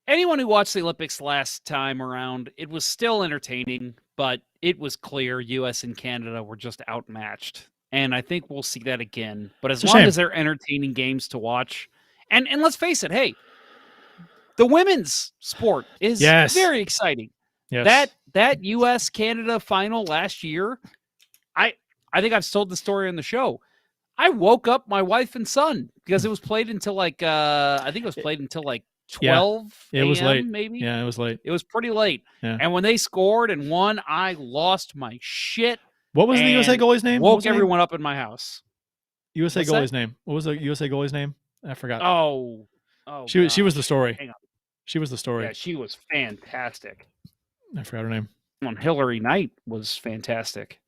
Anyone who watched the Olympics last time around, it was still entertaining, but it was clear U.S. and Canada were just outmatched. And I think we'll see that again. But as long as they're entertaining games to watch, and let's face it, hey, the women's sport is very exciting. Yes. That U.S. Canada final last year, I think I've told the story on the show. I woke up my wife and son because it was played until like 12 it was late, maybe. Yeah, it was late. It was pretty late. Yeah. And when they scored and won, I lost my shit. What was the USA goalie's name? Woke everyone up in my house. USA goalie's name. What was the USA goalie's name? I forgot. Oh, she was the story. Hang on. She was the story. Yeah, she was fantastic. I forgot her name. Hillary Knight was fantastic.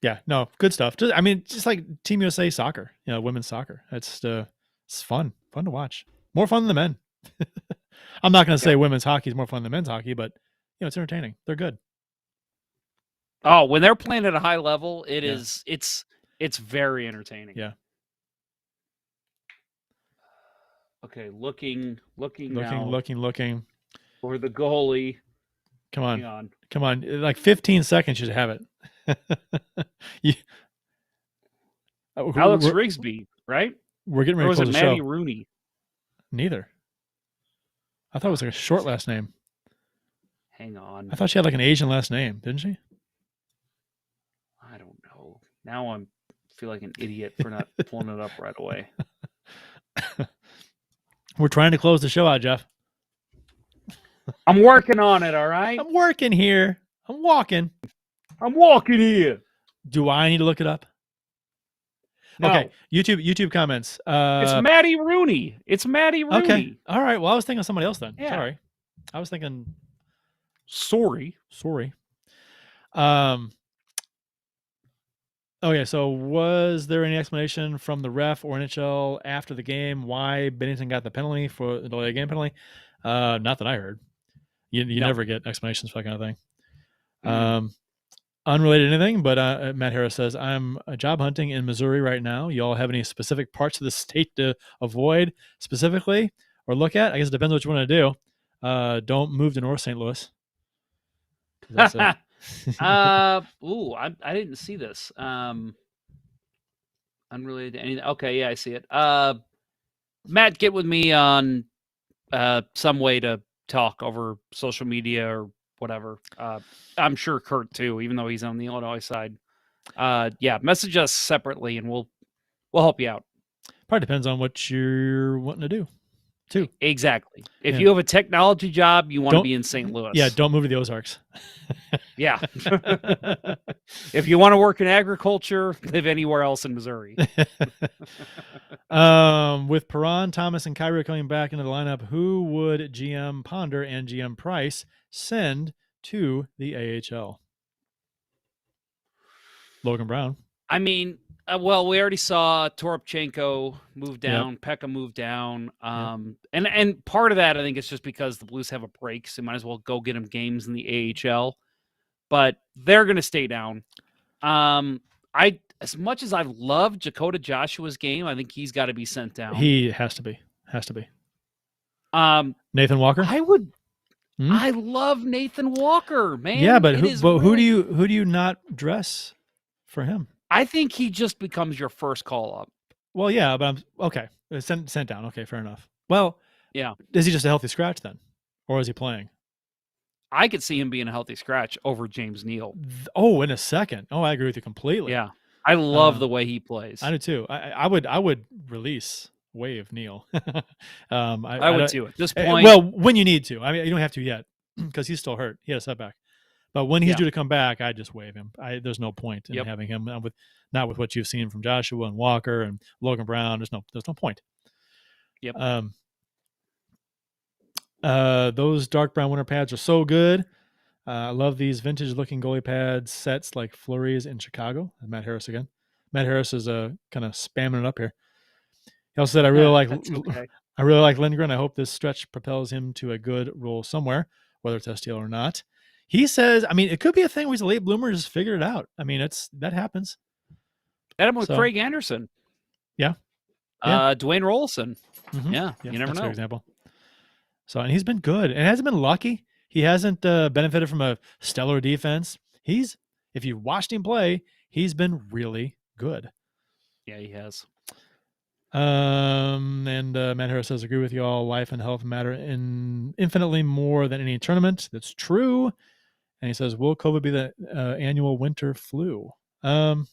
Yeah, no, good stuff. Just like Team USA soccer, women's soccer. It's fun to watch. More fun than the men. I'm not going to say women's hockey is more fun than men's hockey, but it's entertaining. They're good. Oh, when they're playing at a high level, it's very entertaining. Yeah. Okay, looking for the goalie. Come on. Hang on. Come on. Like 15 seconds, you should have it. Alex Rigsby, right? We're getting ready to close the show. Maddie Rooney? Neither. I thought it was like a short last name. Hang on. I thought she had like an Asian last name, didn't she? I don't know. Now I feel like an idiot for not pulling it up right away. We're trying to close the show out, Jeff. I'm working on it, all right? I'm working here. I'm walking here. Do I need to look it up? No. Okay, YouTube comments. It's Maddie Rooney. Okay. All right. Well, I was thinking of somebody else then. Yeah. Sorry. I was thinking. Sorry. Okay, so was there any explanation from the ref or NHL after the game why Bennington got the penalty for the delay game penalty? Not that I heard. You never get explanations for that kind of thing. Mm-hmm. Unrelated to anything, but Matt Harris says, I'm job hunting in Missouri right now. You all have any specific parts of the state to avoid specifically or look at? I guess it depends what you want to do. Don't move to North St. Louis. That's it. I didn't see this. Unrelated to anything. Okay, yeah, I see it. Matt, get with me on some way to talk over social media or whatever. I'm sure Kurt too, even though he's on the Illinois side. Message us separately and we'll help you out. Probably depends on what you're wanting to do too. Exactly. If you have a technology job, you want to be in St. Louis. Yeah, don't move to the Ozarks. Yeah. If you want to work in agriculture, live anywhere else in Missouri. With Perron, Thomas, and Cairo coming back into the lineup, who would GM Ponder and GM Price send to the AHL? Logan Brown. I mean, well, we already saw Toropchenko move down, Pekka move down, and part of that I think is just because the Blues have a break, so you might as well go get them games in the AHL. But they're going to stay down. As much as I've loved Dakota Joshua's game, I think he's got to be sent down. He has to be. Nathan Walker. I love Nathan Walker, man. Yeah, but who do you not dress for him? I think he just becomes your first call up. Well, yeah, but I'm okay. Sent down. Okay, fair enough. Well, yeah. Is he just a healthy scratch then, or is he playing? I could see him being a healthy scratch over James Neal. Oh, in a second. Oh, I agree with you completely. Yeah, I love the way he plays. I do too. I would release Wave Neal. I would too at this point. Well, when you need to. I mean, you don't have to yet because he's still hurt. He had a setback. But when he's due to come back, I just waive him. There's no point in having him not with what you've seen from Joshua and Walker and Logan Brown. There's no point. Yep. Those dark brown winter pads are so good. I love these vintage looking goalie pad sets like Flurries in Chicago. Matt Harris again. Matt Harris is kind of spamming it up here. He also said, I really like Lindgren. I hope this stretch propels him to a good role somewhere, whether it's STL or not. He says, I mean, it could be a thing where he's a late bloomer, just figure it out. I mean, that happens. That happened with Craig Anderson. Yeah. Dwayne Rollison. Mm-hmm. Yeah, you never know. For example. So, and he's been good. And hasn't been lucky. He hasn't benefited from a stellar defense. If you watched him play, he's been really good. Yeah, he has. And Matt Harris says, agree with you all. Life and health matter infinitely more than any tournament. That's true. And he says, will COVID be the annual winter flu? Good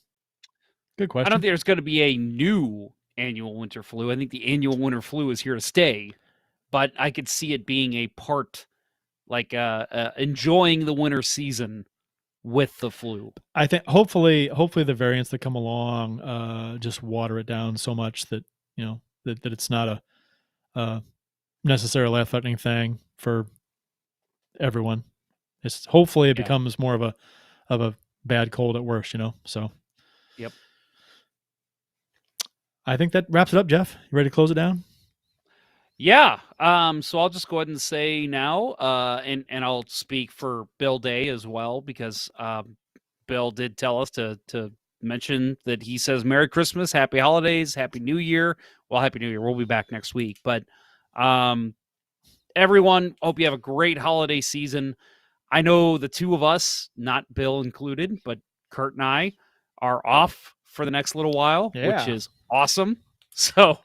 question. I don't think there's going to be a new annual winter flu. I think the annual winter flu is here to stay. But I could see it being a part, like enjoying the winter season with the flu. I think hopefully the variants that come along just water it down so much that that it's not a necessarily life-threatening thing for everyone. It's hopefully it becomes more of a bad cold at worst, So. Yep. I think that wraps it up, Jeff. You ready to close it down? Yeah. So I'll just go ahead and say now, and I'll speak for Bill Day as well, because Bill did tell us to mention that he says Merry Christmas, Happy Holidays, Happy New Year. Well, Happy New Year. We'll be back next week. But everyone, hope you have a great holiday season. I know the two of us, not Bill included, but Kurt and I are off for the next little while, which is awesome. So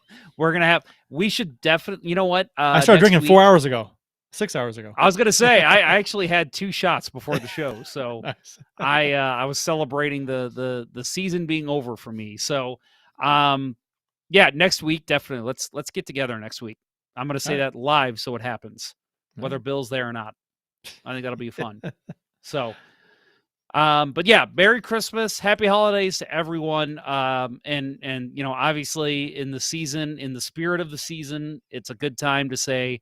we should definitely, you know what? I started drinking 4 hours ago, 6 hours ago. I was going to say, I actually had 2 shots before the show. So nice. I was celebrating the season being over for me. So, next week, definitely. Let's get together next week. I'm going to say that live so it happens, whether Bill's there or not. I think that'll be fun. So, but yeah, Merry Christmas, Happy Holidays to everyone. And obviously in the spirit of the season, it's a good time to say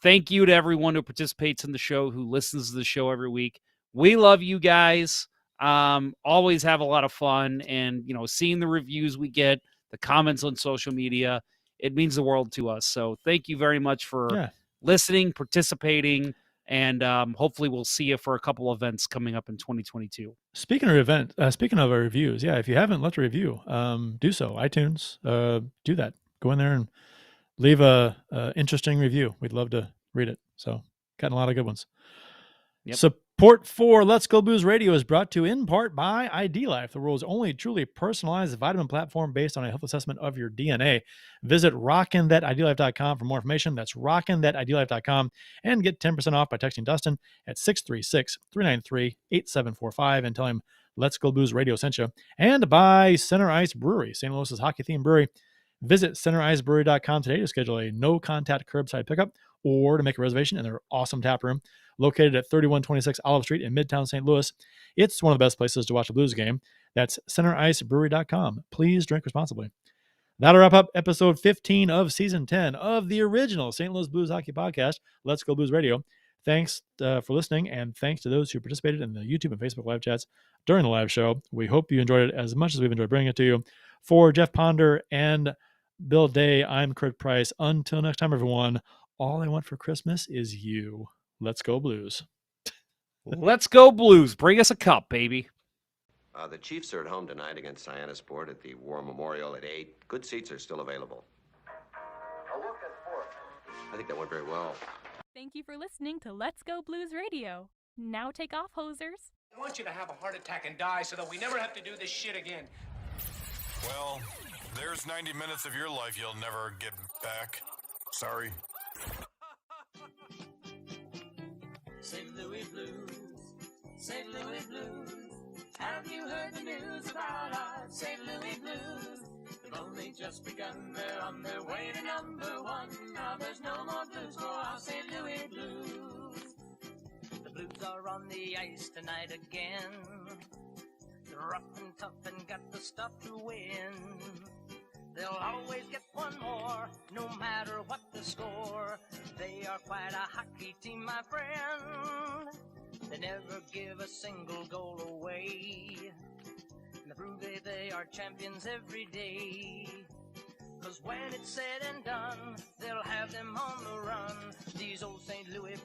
thank you to everyone who participates in the show, who listens to the show every week. We love you guys. Always have a lot of fun, and seeing the reviews we get, the comments on social media, it means the world to us. So thank you very much for listening, participating. And hopefully we'll see you for a couple events coming up in 2022. Speaking of our reviews, if you haven't left a review, do so. iTunes, do that. Go in there and leave a interesting review. We'd love to read it. So, gotten a lot of good ones. Yep. Support for Let's Go Blues Radio is brought to you in part by ID Life, the world's only truly personalized vitamin platform based on a health assessment of your DNA. Visit rockinthatidlife.com for more information. That's rockinthatidlife.com, and get 10% off by texting Dustin at 636-393-8745 and tell him Let's Go Blues Radio sent you. And by Center Ice Brewery, St. Louis's hockey-themed brewery. Visit centericebrewery.com today to schedule a no-contact curbside pickup or to make a reservation in their awesome tap room located at 3126 Olive Street in Midtown St. Louis. It's one of the best places to watch a Blues game. That's centericebrewery.com. Please drink responsibly. That'll wrap up episode 15 of season 10 of the original St. Louis Blues Hockey Podcast, Let's Go Blues Radio. Thanks for listening, and thanks to those who participated in the YouTube and Facebook live chats during the live show. We hope you enjoyed it as much as we've enjoyed bringing it to you. For Jeff Ponder and Bill Day, I'm Kurt Price. Until next time, everyone, all I want for Christmas is you. Let's go Blues. Let's go Blues. Bring us a cup, baby. The Chiefs are at home tonight against Sport at the War Memorial at 8. Good seats are still available. I think that went very well. Thank you for listening to Let's Go Blues Radio. Now take off, hosers. I want you to have a heart attack and die so that we never have to do this shit again. Well, there's 90 minutes of your life you'll never get back. Sorry. St. Louis Blues, St. Louis Blues. Have you heard the news about our St. Louis Blues? They've only just begun, they're on their way to number one. Now there's no more blues for our St. Louis Blues. The Blues are on the ice tonight again. They're rough and tough and got the stuff to win. They'll always get one more, no matter what the score. They are quite a hockey team, my friend. They never give a single goal away. And to prove they are champions every day. 'Cause when it's said and done, they'll have them on the run. These old St. Louis